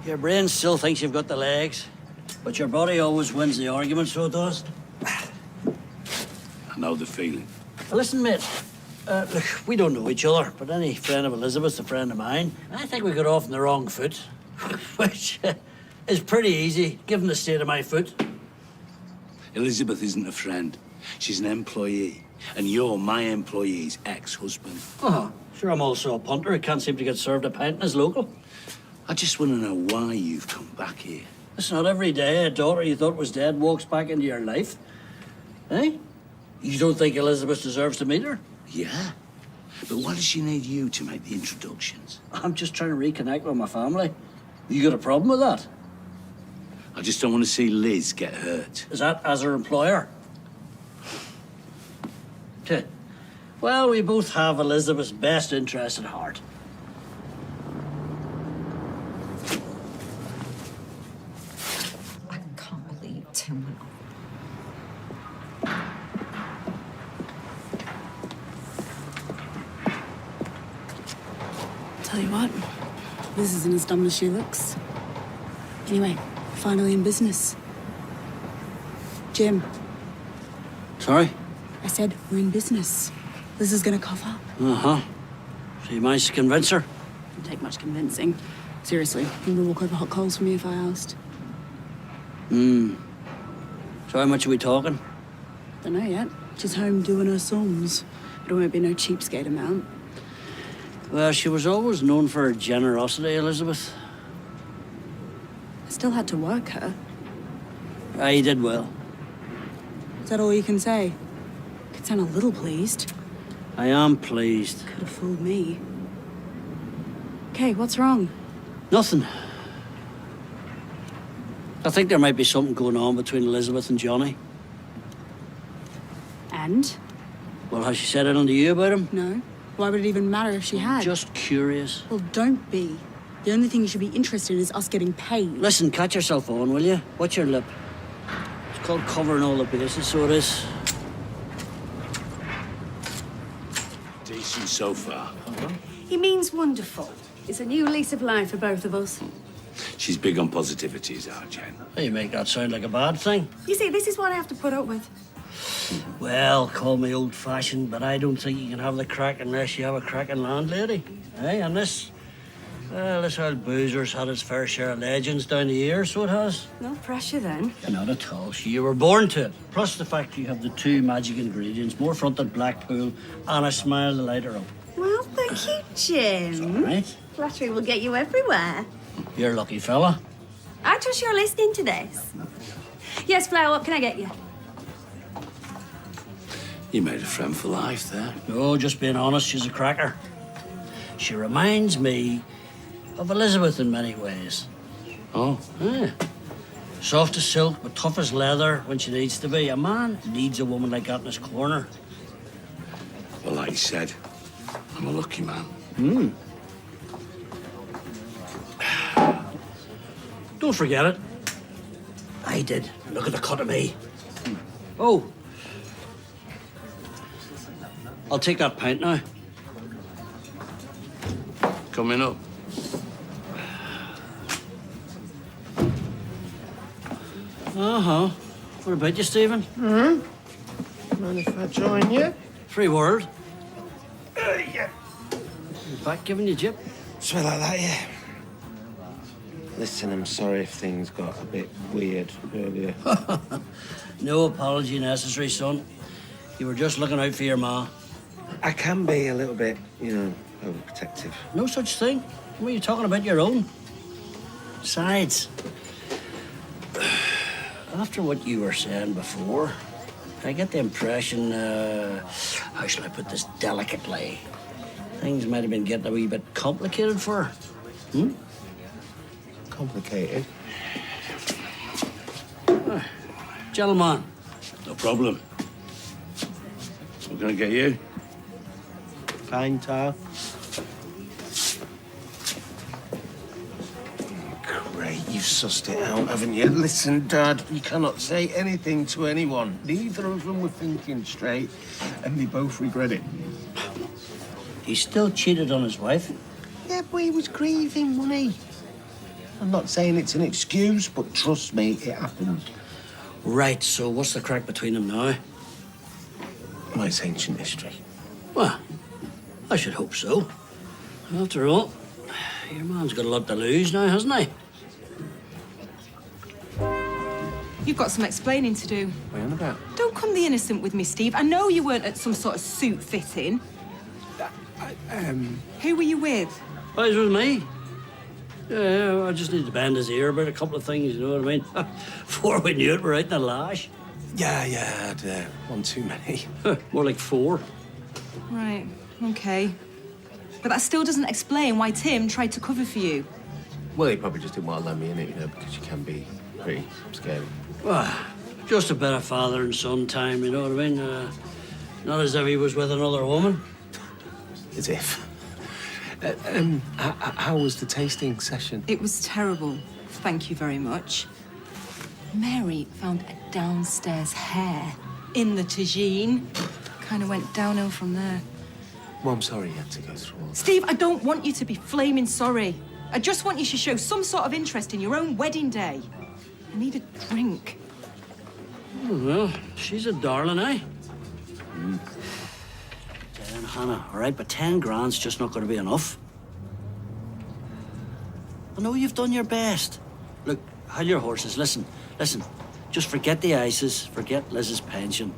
Your brain still thinks you've got the legs, but your body always wins the argument, so it does. I know the feeling. Listen, mate. Look, we don't know each other, but any friend of Elizabeth's a friend of mine. I think we got off on the wrong foot, which is pretty easy, given the state of my foot. Elizabeth isn't a friend. She's an employee. And you're my employee's ex-husband. Oh, sure, I'm also a punter who can't seem to get served a pint in his local. I just want to know why you've come back here. It's not every day a daughter you thought was dead walks back into your life. Eh? You don't think Elizabeth deserves to meet her? Yeah? But why does she need you to make the introductions? I'm just trying to reconnect with my family. You got a problem with that? I just don't want to see Liz get hurt. Is that as her employer? Well, we both have Elizabeth's best interest at heart. I can't believe Tim went off. Tell you what, this isn't as dumb as she looks. Anyway, finally in business. Jim, Sorry? I said we're in business. This is gonna cover. Uh-huh. So you managed to convince her? Didn't take much convincing. Seriously, you would walk over hot coals for me if I asked. So how much are we talking? Don't know yet. She's home doing her sums. But it won't be no cheapskate amount. Well, she was always known for her generosity, Elizabeth. I still had to work her. You did well. Is that all you can say? Could sound a little pleased. I am pleased. Could have fooled me. Okay, what's wrong? Nothing. I think there might be something going on between Elizabeth and Johnny. And? Well, has she said anything to you about him? No. Why would it even matter if she had? Just curious. Well, don't be. The only thing you should be interested in is us getting paid. Listen, catch yourself on, will you? Watch your lip. It's called covering all the bases, so it is. Decent so far. He means wonderful. It's a new lease of life for both of us. She's big on positivity, is our Jen. You make that sound like a bad thing. You see, this is what I have to put up with. Well, call me old-fashioned, but I don't think you can have the crack unless you have a cracking landlady. Eh? And this old boozer's had its fair share of legends down the years, so it has. No pressure then. Not at all. You were born to it. Plus the fact you have the two magic ingredients, more fronted Blackpool and a smile to light her up. Well, thank you, Jim. Right? Flattery will get you everywhere. You're a lucky fella. I trust you're listening to this. Yes, Flower, what can I get you? You made a friend for life there. No, just being honest, she's a cracker. She reminds me of Elizabeth in many ways. Oh? Yeah. Soft as silk, but tough as leather when she needs to be. A man needs a woman like that in his corner. Well, like you said, I'm a lucky man. Don't forget it. I did. Look at the cut of me. Oh. I'll take that pint now. Coming up. Uh-huh. What about you, Stephen? Mind if I join you? Free word. Yeah. In fact, giving you jip. Something like that, yeah. Listen, I'm sorry if things got a bit weird earlier. No apology necessary, son. You were just looking out for your ma. I can be a little bit, overprotective. No such thing. What are you talking about your own? Besides, after what you were saying before, I get the impression, how shall I put this delicately? Things might have been getting a wee bit complicated for her. Complicated? Gentleman. No problem. What can I get you? Fine, Tar. Great, you've sussed it out, haven't you? Listen, Dad, you cannot say anything to anyone. Neither of them were thinking straight, and they both regret it. He still cheated on his wife. Yeah, but he was grieving, wasn't he? I'm not saying it's an excuse, but trust me, it happened. Right, so what's the crack between them now? Well, it's ancient history. Well, I should hope so. After all, your man's got a lot to lose now, hasn't he? You've got some explaining to do. What are you on about? Don't come the innocent with me, Steve. I know you weren't at some sort of suit fitting. Who were you with? Well, it was me. Yeah, I just need to bend his ear about a couple of things, you know what I mean? Before we knew it, we're out in the lash. Yeah, I had one too many. More like 4. Right, okay. But that still doesn't explain why Tim tried to cover for you. Well, he probably just didn't want to let me in it, you know, because you can be pretty scary. Well, just a bit of father and son time, you know what I mean? Not as if he was with another woman. As if. How was the tasting session? It was terrible. Thank you very much. Mary found a downstairs hair in the tagine. Kind of went downhill from there. Well, I'm sorry you had to go through all that. Steve, I don't want you to be flaming sorry. I just want you to show some sort of interest in your own wedding day. I need a drink. Oh, well, she's a darling, eh? Damn, Hannah, all right, but 10 grand's just not going to be enough. I know you've done your best. Look, hold your horses. Listen. Just forget the ices, forget Liz's pension.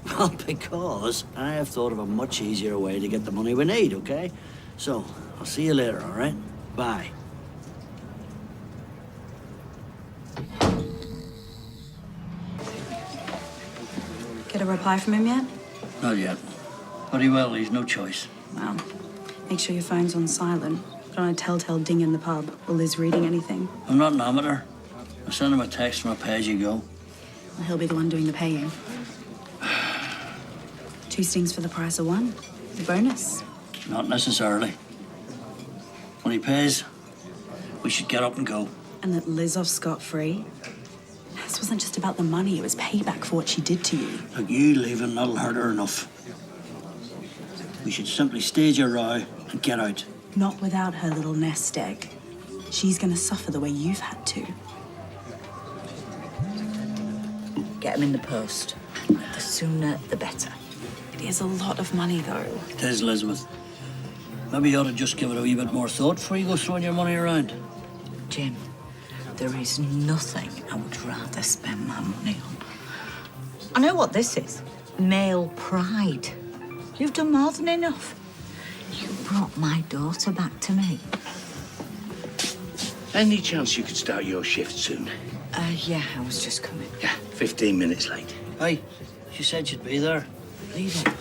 Well, because I have thought of a much easier way to get the money we need, okay? So, I'll see you later, all right? Bye. Get a reply from him yet? Not yet. But he will, he's no choice. Well, make sure your phone's on silent. Put on a telltale ding in the pub. Will Liz reading anything? I'm not an amateur. I send him a text from a pay-as-you-go. Well, he'll be the one doing the paying. 2 stings for the price of 1. The bonus. Not necessarily. When he pays, we should get up and go. And let Liz off scot-free. This wasn't just about the money. It was payback for what she did to you. Look, you leaving, that'll hurt her enough. We should simply stage a row and get out. Not without her little nest egg. She's gonna suffer the way you've had to. Get him in the post. The sooner, the better. It is a lot of money, though. It is, Elizabeth. Maybe you ought to just give it a wee bit more thought before you go throwing your money around. Jim, there is nothing I would rather spend my money on. I know what this is. Male pride. You've done more than enough. You brought my daughter back to me. Any chance you could start your shift soon? Yeah, I was just coming. Yeah, 15 minutes late. Hey, she said she'd be there. Leave it.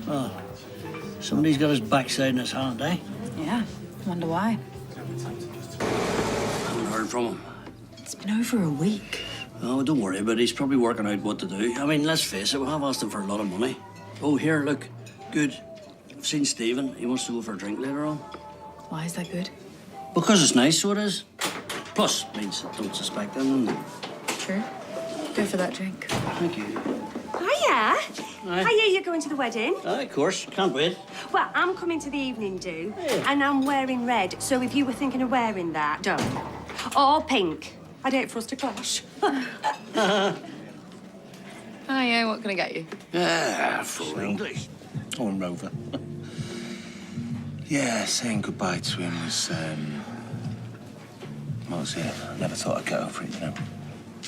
Oh, somebody's got his backside in his hand, eh? Yeah, wonder why. Haven't heard from him. It's been over a week. Oh, don't worry about it. He's probably working out what to do. I mean, let's face it, we have asked him for a lot of money. Oh, here, look. Good. I've seen Stephen. He wants to go for a drink later on. Why is that good? Because it's nice, so it is. Plus, means I don't suspect him. True. Go for that drink. Thank you. Hiya. Hi. Hiya, you're going to the wedding? Of course. Can't wait. Well, I'm coming to the evening do, Yeah. and I'm wearing red, so if you were thinking of wearing that, don't. Or pink. I'd hate for us to clash. Hiya, what can I get you? Full English. Oh, and Rover. Yeah, saying goodbye to him was, what was it? I never thought I'd get over it, you know.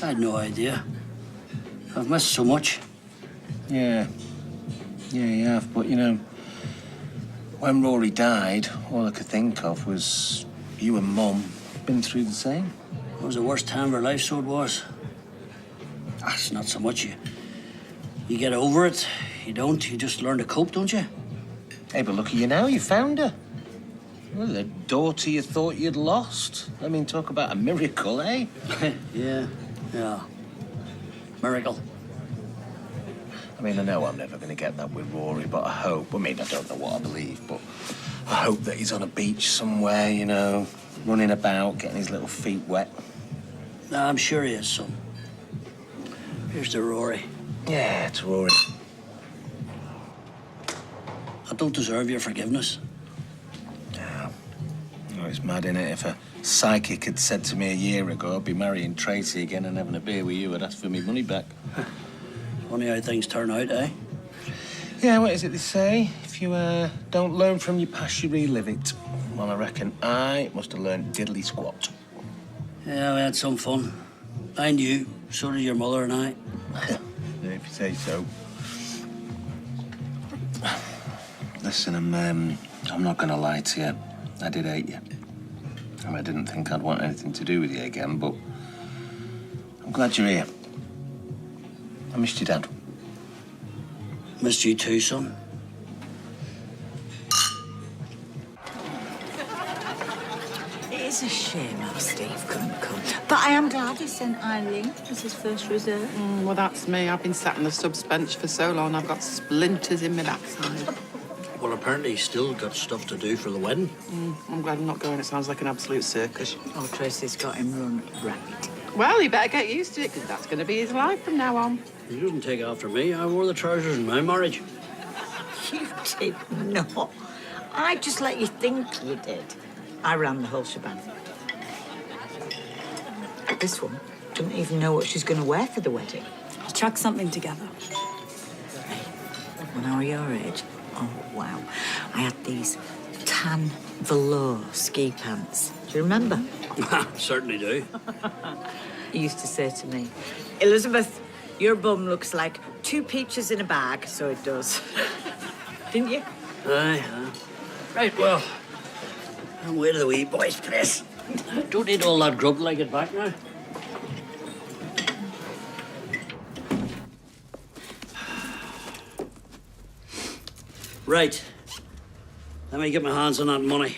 I had no idea. I've missed so much. Yeah. Yeah, you have, but, you know, when Rory died, all I could think of was you and Mum been through the same. It was the worst time of her life, so it was. It's not so much you get over it. You don't. You just learn to cope, don't you? Hey, but look at you now, you found her. Well, the daughter you thought you'd lost. I mean, talk about a miracle, eh? Yeah. Miracle. I mean, I know I'm never going to get that with Rory, but I hope. I mean, I don't know what I believe, but I hope that he's on a beach somewhere, you know, running about, getting his little feet wet. I'm sure he is, son. Here's to Rory. Yeah, it's Rory. I don't deserve your forgiveness. Oh, it's mad, innit? If a psychic had said to me a year ago I'd be marrying Tracy again and having a beer with you, I'd ask for me money back. Funny how things turn out, eh? Yeah, what is it they say? If you don't learn from your past, you relive it. Well, I reckon I must have learned diddly squat. Yeah, we had some fun. I knew. So did your mother and I. Yeah, if you say so. Listen, I'm not gonna lie to you. I did hate you. I didn't think I'd want anything to do with you again, but I'm glad you're here. I missed your dad. Missed you too, son. It is a shame how Steve couldn't come. But I am glad he sent Eileen as his first reserve. Well, that's me. I've been sat on the subs bench for so long, I've got splinters in my backside. Well, apparently he's still got stuff to do for the wedding. I'm glad I'm not going. It sounds like an absolute circus. Oh, Tracy's got him run ragged. Well, he better get used to it, because that's going to be his life from now on. You didn't take after me. I wore the trousers in my marriage. You did not. I just let you think you did. I ran the whole shebang. This one doesn't even know what she's going to wear for the wedding. I'll chuck something together. Hey, when I was your age, oh, wow, I had these tan velour ski pants. Do you remember? Certainly do. He used to say to me, Elizabeth, your bum looks like 2 peaches in a bag, so it does. Didn't you? Aye. Right, well, I'm way to the wee boy's place. Don't eat all that grub like it back now. Right. Let me get my hands on that money.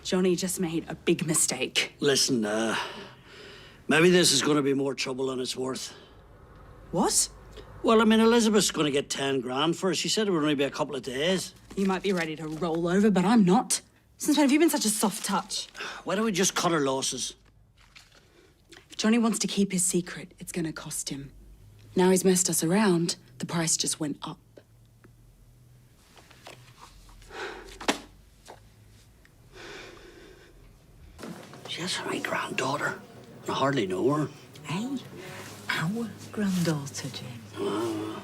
Johnny just made a big mistake. Listen, maybe this is going to be more trouble than it's worth. What? Well, I mean, Elizabeth's going to get 10 grand for it. She said it would only be a couple of days. You might be ready to roll over, but I'm not. Since when have you been such a soft touch? Why don't we just cut our losses? If Johnny wants to keep his secret, it's going to cost him. Now he's messed us around, the price just went up. She has my granddaughter. I hardly know her. Hey, our granddaughter, Jim.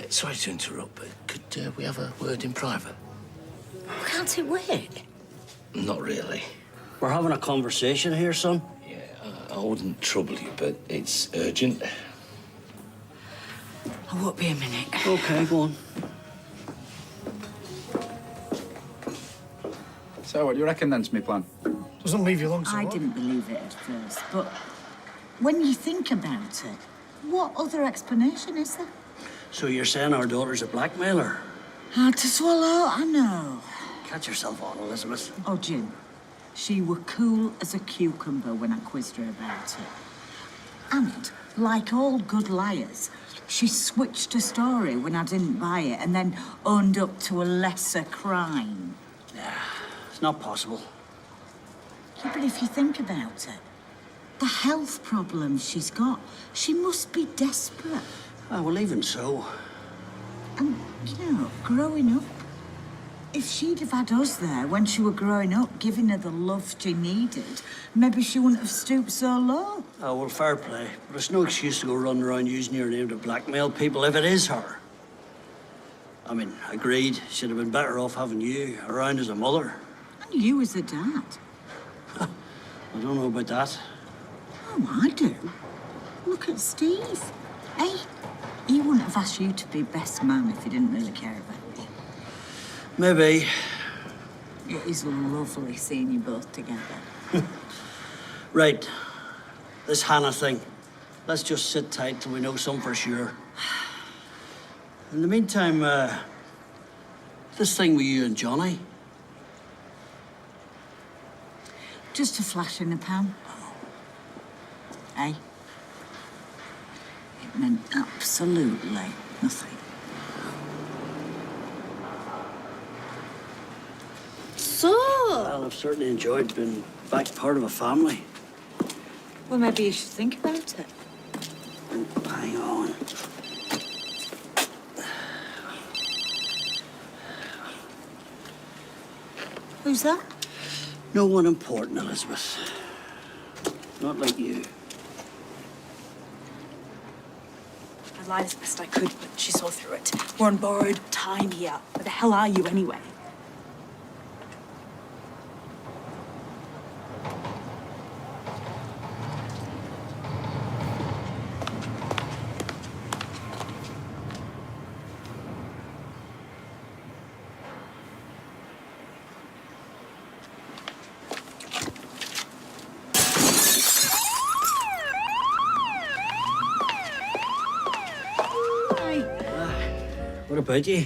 Sorry to interrupt, but could we have a word in private? Can't it wait? Not really. We're having a conversation here, son. Yeah, I wouldn't trouble you, but it's urgent. I won't be a minute. Okay, go on. So, what do you reckon then's my plan? Doesn't leave you long, so I what? didn't believe it at first, but when you think about it, what other explanation is there? So you're saying our daughter's a blackmailer? Hard to swallow, I know. Catch yourself on, Elizabeth. Oh, Jim, she were cool as a cucumber when I quizzed her about it. And, like all good liars, she switched her story when I didn't buy it and then owned up to a lesser crime. It's not possible. Yeah, but if you think about it, the health problems she's got, she must be desperate. Oh, well, even so. And, you know, growing up, if she'd have had us there when she were growing up, giving her the love she needed, maybe she wouldn't have stooped so low. Oh, well, fair play. But it's no excuse to go running around using your name to blackmail people if it is her. I mean, agreed, she'd have been better off having you around as a mother. And you as a dad. I don't know about that. Oh, I do. Look at Steve. Hey, he wouldn't have asked you to be best man if he didn't really care about you. Maybe. It is lovely seeing you both together. Right. This Hannah thing. Let's just sit tight till we know something for sure. In the meantime, this thing with you and Johnny. Just a flash in the pan. Hey? It meant absolutely nothing. So? Well, I've certainly enjoyed being back part of a family. Well, maybe you should think about it. Hang on. Who's that? No one important, Elizabeth. Not like you. I lied as best I could, but she saw through it. We're on borrowed time here. Where the hell are you anyway? What about you?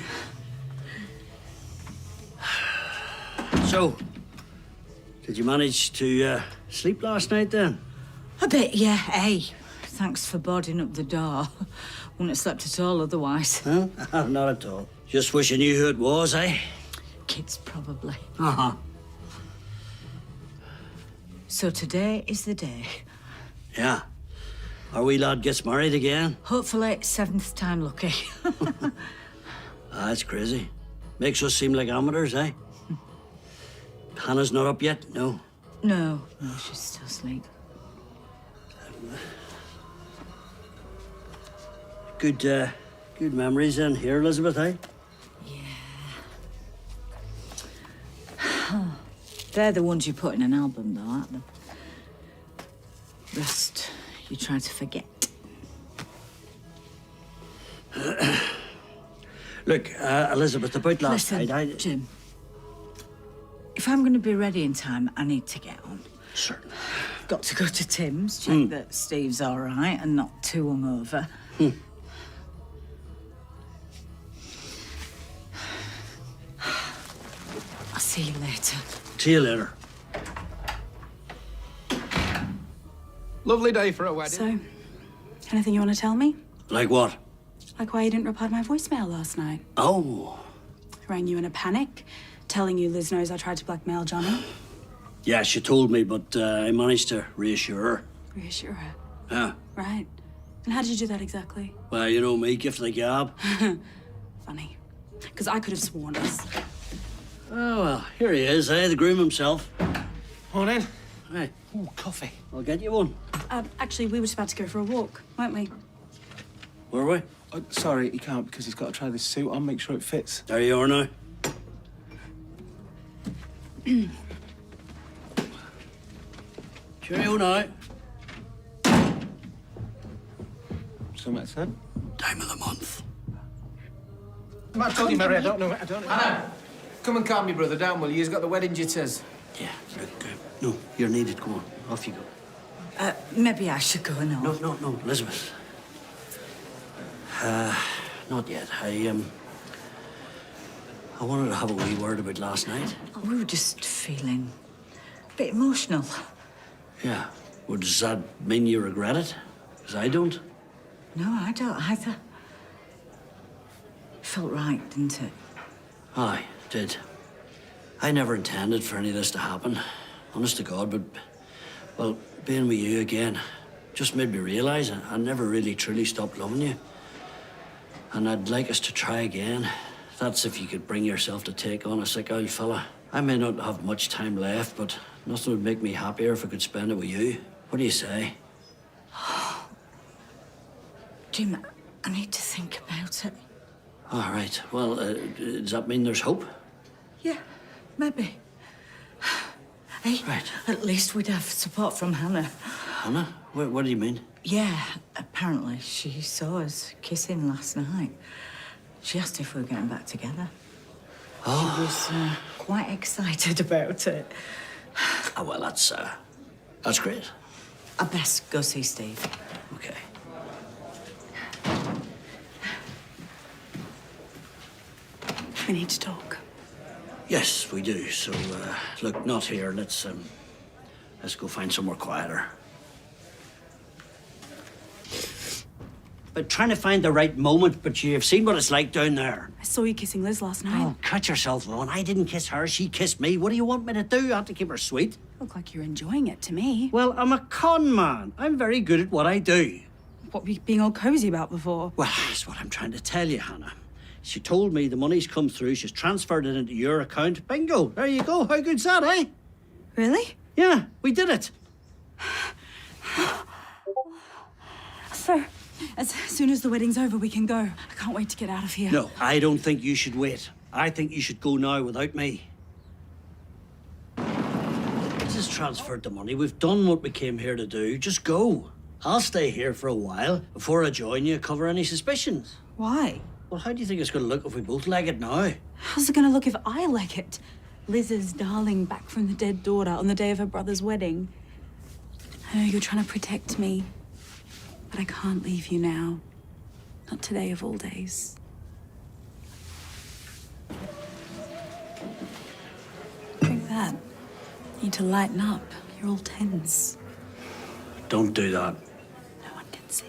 So, did you manage to sleep last night then? A bit, yeah. Hey, thanks for boarding up the door. Wouldn't have slept at all otherwise. Huh? Not at all. Just wish I knew who it was, eh? Kids, probably. Uh-huh. So today is the day. Yeah. Our wee lad gets married again. Hopefully, seventh time lucky. That's crazy. Makes us seem like amateurs, eh? Hannah's not up yet, no? No, she's still asleep. Good memories then here, Elizabeth, eh? They're the ones you put in an album, though, aren't they? Rest, you try to forget. Look, Elizabeth, about last Listen, night, Jim, if I'm going to be ready in time, I need to get on. Certainly. Got to go to Tim's, check that Steve's all right and not too hungover. I'll see you later. See you later. Lovely day for a wedding. So, anything you want to tell me? Like what? Like why you didn't reply to my voicemail last night? Oh. I rang you in a panic, telling you Liz knows I tried to blackmail Johnny. Yeah, she told me, but I managed to reassure her. Reassure her. Yeah. Right. And how did you do that exactly? Well, you know me, gift of the gab. Funny. Because I could have sworn us. Oh, well, here he is, eh? The groom himself. Morning. Hey. Ooh, coffee. I'll get you one. Actually, we were just about to go for a walk, weren't we? Were we? Sorry, he can't because he's got to try this suit on, make sure it fits. There you are now. Cheerio now. So much then? Time of the month. I told you, Mary, I don't know. Hannah, come and calm your brother down, will you? He's got the wedding jitters. Yeah, look, no, you're needed. Go on, off you go. Maybe I should go now. No, Elizabeth. Not yet. I wanted to have a wee word about last night. We were just feeling a bit emotional. Yeah. Well, does that mean you regret it? Because I don't. No, I don't either. Felt right, didn't it? Aye, it did. I never intended for any of this to happen. Honest to God, but, well, being with you again just made me realise I never really truly stopped loving you. And I'd like us to try again. That's if you could bring yourself to take on a sick old fella. I may not have much time left, but nothing would make me happier if I could spend it with you. What do you say? Jim, I need to think about it. All right. Well, does that mean there's hope? Yeah, maybe. Hey, Right. at least we'd have support from Hannah. Hannah? What do you mean? Yeah, apparently she saw us kissing last night. She asked if we were getting back together. Oh. She was quite excited about it. Oh, well, that's great. I best go see Steve. Okay. We need to talk. Yes, we do. So, look, not here. Let's go find somewhere quieter. But trying to find the right moment, but you've seen what it's like down there. I saw you kissing Liz last night. Oh, cut yourself, Owen. I didn't kiss her. She kissed me. What do you want me to do? I have to keep her sweet. Look like you're enjoying it to me. Well, I'm a con man. I'm very good at what I do. What were you being all cozy about before? Well, that's what I'm trying to tell you, Hannah. She told me the money's come through, she's transferred it into your account. Bingo, there you go. How good's that, eh? Really? Yeah, we did it. So, as soon as the wedding's over, we can go. I can't wait to get out of here. No, I don't think you should wait. I think you should go now without me. Just transferred the money. We've done what we came here to do. Just go. I'll stay here for a while before I join you, cover any suspicions. Why? Well, how do you think it's going to look if we both leg it now? How's it going to look if I leg it? Liz's darling back from the dead daughter on the day of her brother's wedding. I know you're trying to protect me, but I can't leave you now. Not today of all days. Drink that. You need to lighten up. You're all tense. Don't do that. No one can see.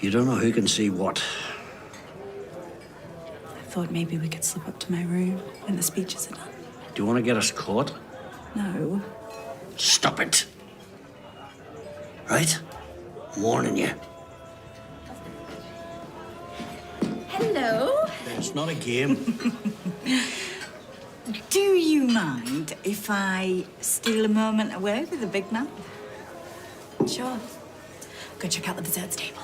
You don't know who can see what. I thought maybe we could slip up to my room when the speeches are done. Do you want to get us caught? No. Stop it. Right? I'm warning you. Hello. It's not a game. Do you mind if I steal a moment away with the big man? Sure. Go check out the desserts table.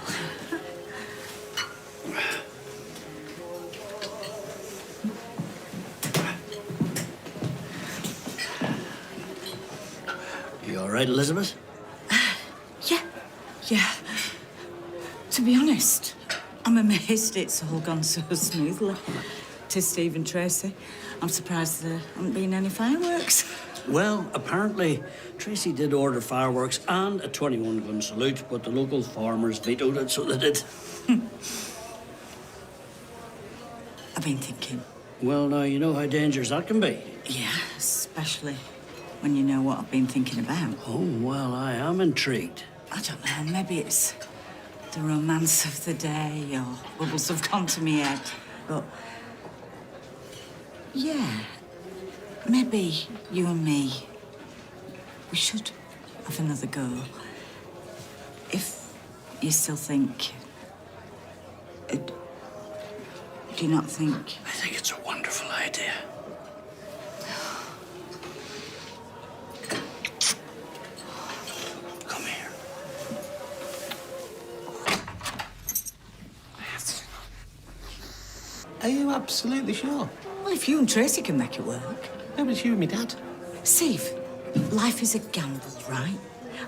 You all right, Elizabeth? Yeah. To be honest, I'm amazed it's all gone so smoothly. To Steve and Tracy. I'm surprised there haven't been any fireworks. Well, apparently, Tracy did order fireworks and a 21-gun salute, but the local farmers vetoed it, so they did. I've been thinking. Well, now, you know how dangerous that can be. Yeah, especially when you know what I've been thinking about. Oh, well, I am intrigued. I don't know, maybe it's the romance of the day or bubbles have gone to my head. But, yeah, maybe you and me, we should have another go. If you still think... do you not think... I think it's a wonderful idea. Come here. Are you absolutely sure? Well, if you and Tracy can make it work. No, but it's you and me dad. Steve, life is a gamble, right?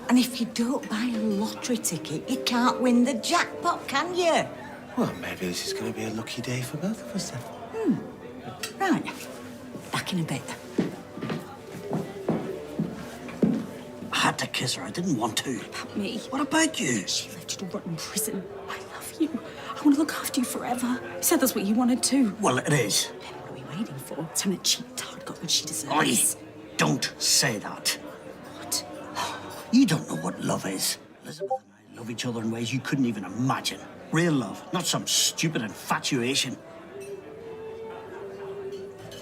And if you don't buy a lottery ticket, you can't win the jackpot, can you? Well, maybe this is going to be a lucky day for both of us then. Right. Back in a bit. I had to kiss her. I didn't want to. About me. What about you? She left you to rot in prison. I love you. I want to look after you forever. You said that's what you wanted too. Well, it is. Then what are we waiting for? Time that cheap tart got what she deserves. Oi, don't say that. What? You don't know what love is. Elizabeth and I love each other in ways you couldn't even imagine. Real love, not some stupid infatuation.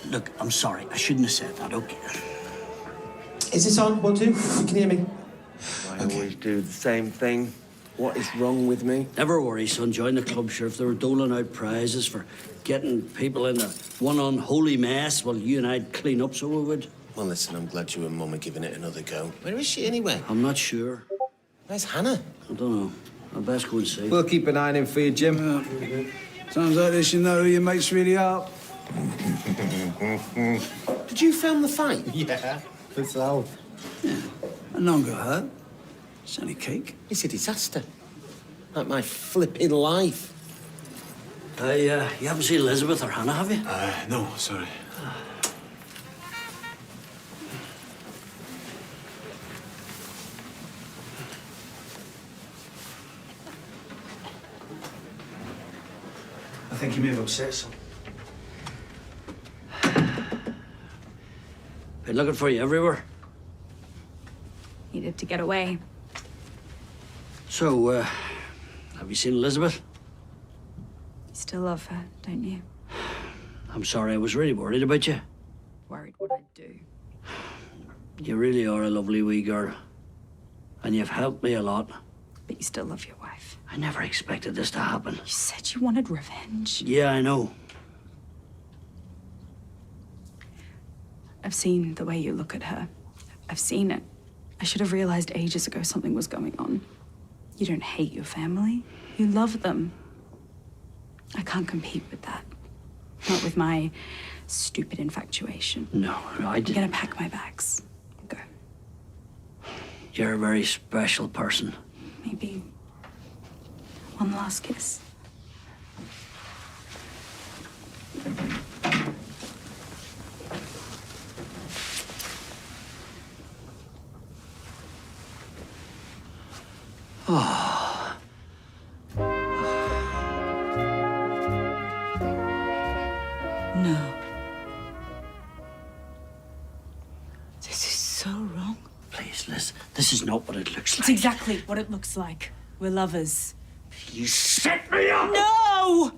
Look, I'm sorry. I shouldn't have said that, okay? Is this on? 1, 2? You can hear me? I always do the same thing. What is wrong with me? Never worry, son. Join the club, sure. If they were doling out prizes for getting people in a one unholy mess, well, you and I'd clean up, so we would. Well, listen, I'm glad you and Mum are giving it another go. Where is she anyway? I'm not sure. Where's Hannah? I don't know. I'll best go and see. We'll keep an eye on him for you, Jim. Sounds like this, you know who your mates really are. Did you film the fight? Yeah, that's how. Yeah, and no one got hurt. It's only cake. It's a disaster. Like my flipping life. You haven't seen Elizabeth or Hannah, have you? No, sorry. I think you may have upset some. Been looking for you everywhere. Needed to get away. So, have you seen Elizabeth? You still love her, don't you? I'm sorry, I was really worried about you. Worried what I'd do. You really are a lovely wee girl. And you've helped me a lot. But you still love your wife. I never expected this to happen. You said you wanted revenge. Yeah, I know. I've seen the way you look at her. I've seen it. I should have realized ages ago something was going on. You don't hate your family. You love them. I can't compete with that. Not with my stupid infatuation. No, I didn't. I'm gonna pack my bags. Go. You're a very special person. Maybe one last kiss. Oh. No. This is so wrong. Please, Liz, this is not what it looks It's like. exactly what it looks like. We're lovers. You set me up! No!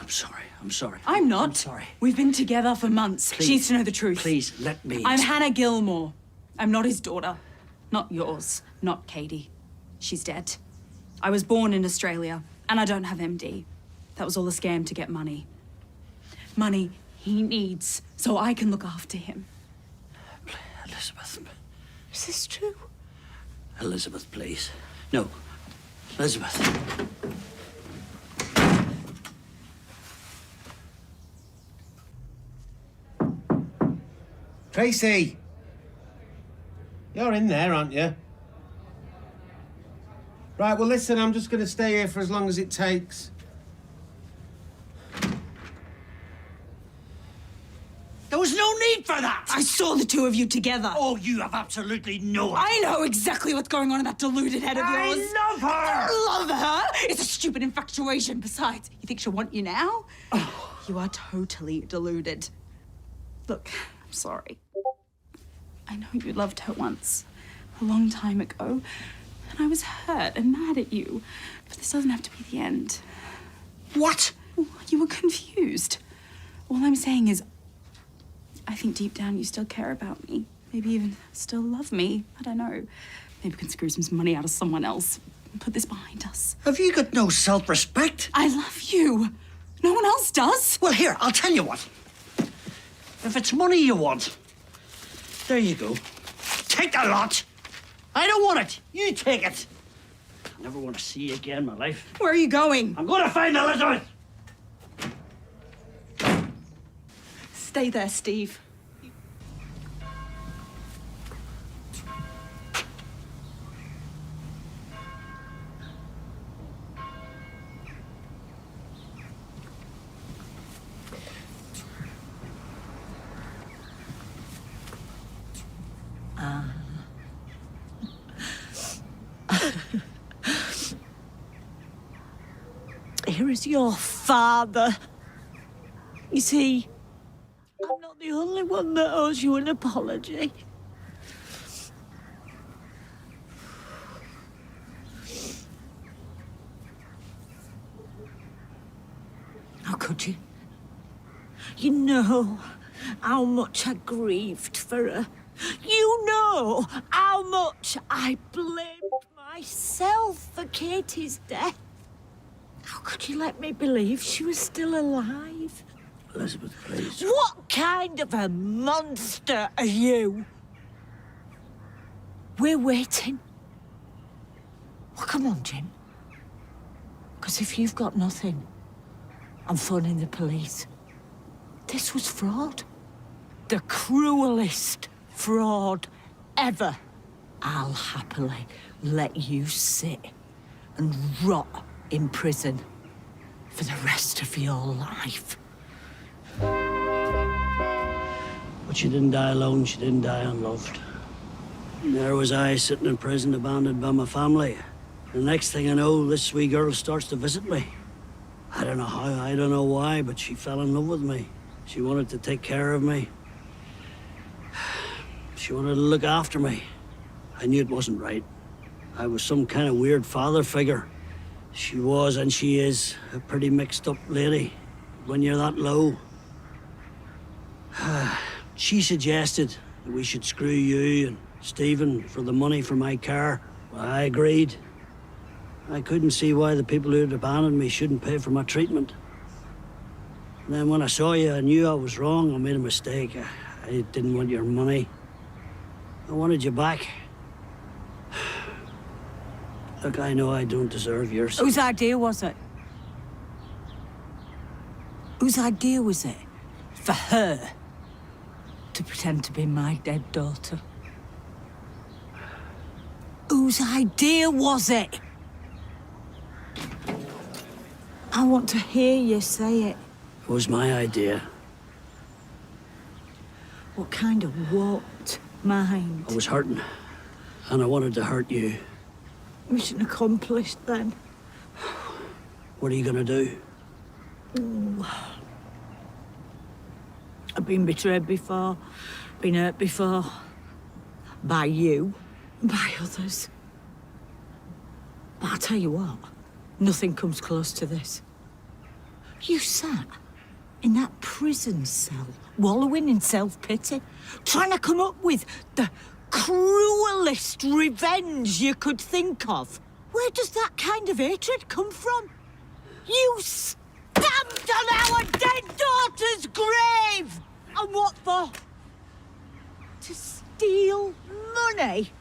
I'm sorry. I'm sorry. I'm not. I'm sorry. We've been together for months. Please. She needs to know the truth. Please, let me... I'm Hannah Gilmore. I'm not his daughter. Not yours. Not Katie. She's dead. I was born in Australia, and I don't have MD. That was all a scam to get money. Money he needs, so I can look after him. Elizabeth. Is this true? Elizabeth, please. No. Elizabeth. Tracy! You're in there, aren't you? Right, well, listen, I'm just going to stay here for as long as it takes. There was no need for that! I saw the two of you together. Oh, you have absolutely no I know exactly what's going on in that deluded head of yours. I love her! I love her! It's a stupid infatuation. Besides, you think she'll want you now? Oh. You are totally deluded. Look, I'm sorry. I know you loved her once, a long time ago, and I was hurt and mad at you. But this doesn't have to be the end. What? You were confused. All I'm saying is, I think deep down you still care about me. Maybe even still love me. I don't know. Maybe we can screw some money out of someone else and put this behind us. Have you got no self-respect? I love you. No one else does. Well, here, I'll tell you what. If it's money you want, there you go. Take the lot. I don't want it. You take it. I never want to see you again in my life. Where are you going? I'm going to find Elizabeth. Stay there, Steve. Here is your father. You see, I'm not the only one that owes you an apology. How could you? You know how much I grieved for her. You know how much I blamed myself for Katie's death. How could you let me believe she was still alive? Elizabeth, please. What kind of a monster are you? We're waiting. Well, come on, Jim. Because if you've got nothing, I'm phoning the police. This was fraud. The cruelest fraud ever. I'll happily let you sit and rot in prison for the rest of your life. But she didn't die alone. She didn't die unloved. And there was I sitting in prison, abandoned by my family. The next thing I know, this wee girl starts to visit me. I don't know how, I don't know why, but she fell in love with me. She wanted to take care of me. She wanted to look after me. I knew it wasn't right. I was some kind of weird father figure. She was, and she is, a pretty mixed up lady when you're that low. She suggested that we should screw you and Stephen for the money for my car. Well, I agreed. I couldn't see why the people who had abandoned me shouldn't pay for my treatment. And then when I saw you, I knew I was wrong. I made a mistake. I didn't want your money. I wanted you back. Look, I know I don't deserve yours. Whose idea was it? Whose idea was it for her to pretend to be my dead daughter? Whose idea was it? I want to hear you say it. It was my idea. What kind of warped mind? I was hurting, and I wanted to hurt you. Mission accomplished, then. What are you gonna do? Ooh. I've been betrayed before, been hurt before. By you, by others. But I'll tell you what, nothing comes close to this. You sat in that prison cell, wallowing in self-pity, trying to come up with the cruelest revenge you could think of. Where does that kind of hatred come from? You stamped on our dead daughter's grave! And what for? To steal money?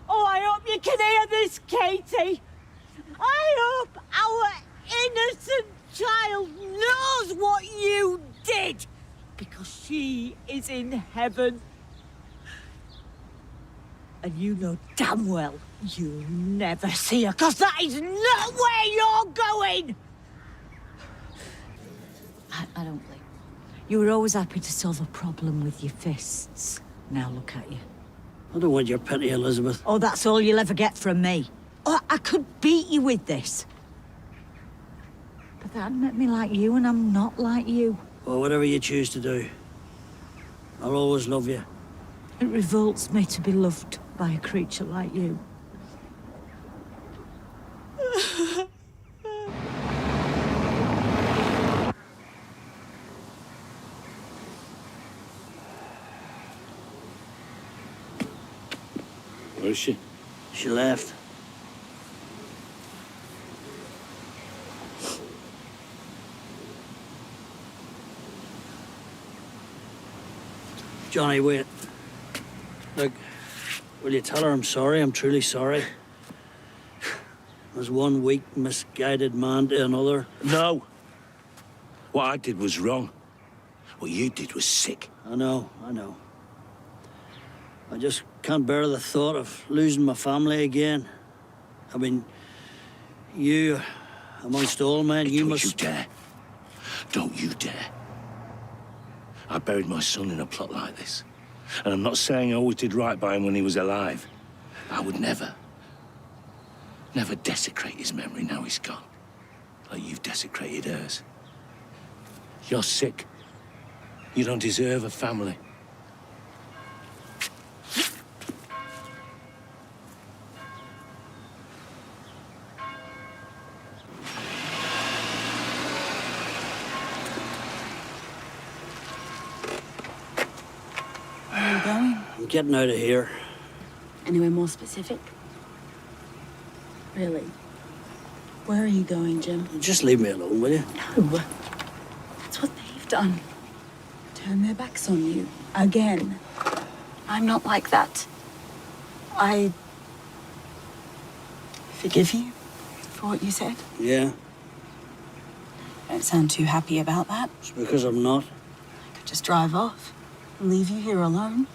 Oh, I hope you can hear this, Katie. I hope our innocent child knows what you did, because she is in heaven. And you know damn well you'll never see her, because that is not where you're going! I don't believe. You were always happy to solve a problem with your fists. Now look at you. I don't want your pity, Elizabeth. Oh, that's all you'll ever get from me. Oh, I could beat you with this. But that'd make me like you, and I'm not like you. Well, whatever you choose to do, I'll always love you. It revolts me to be loved by a creature like you. Where is she? She left. Johnny, wait. Look, will you tell her I'm sorry? I'm truly sorry. As one weak, misguided man to another. No. What I did was wrong. What you did was sick. I know. I just can't bear the thought of losing my family again. I mean, you, amongst all men, you must... Don't you dare. Don't you dare. I buried my son in a plot like this. And I'm not saying I always did right by him when he was alive. I would never desecrate his memory now he's gone. Like you've desecrated hers. You're sick. You don't deserve a family. Where are you going? I'm getting out of here. Anywhere more specific? Really? Where are you going, Jim? Just leave me alone, will you? No. That's what they've done. Turn their backs on you. Again. I'm not like that. I forgive you for what you said. Yeah, Don't sound too happy about that. it's because I'm not. I could just drive off and leave you here alone.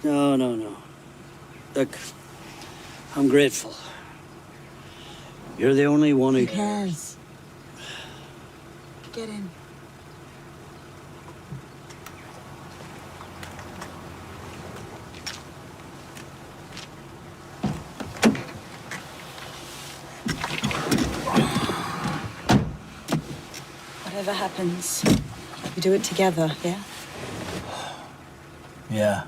No. Look, I'm grateful. You're the only one who... Who cares? Get in. Whatever happens, we do it together, yeah? Yeah.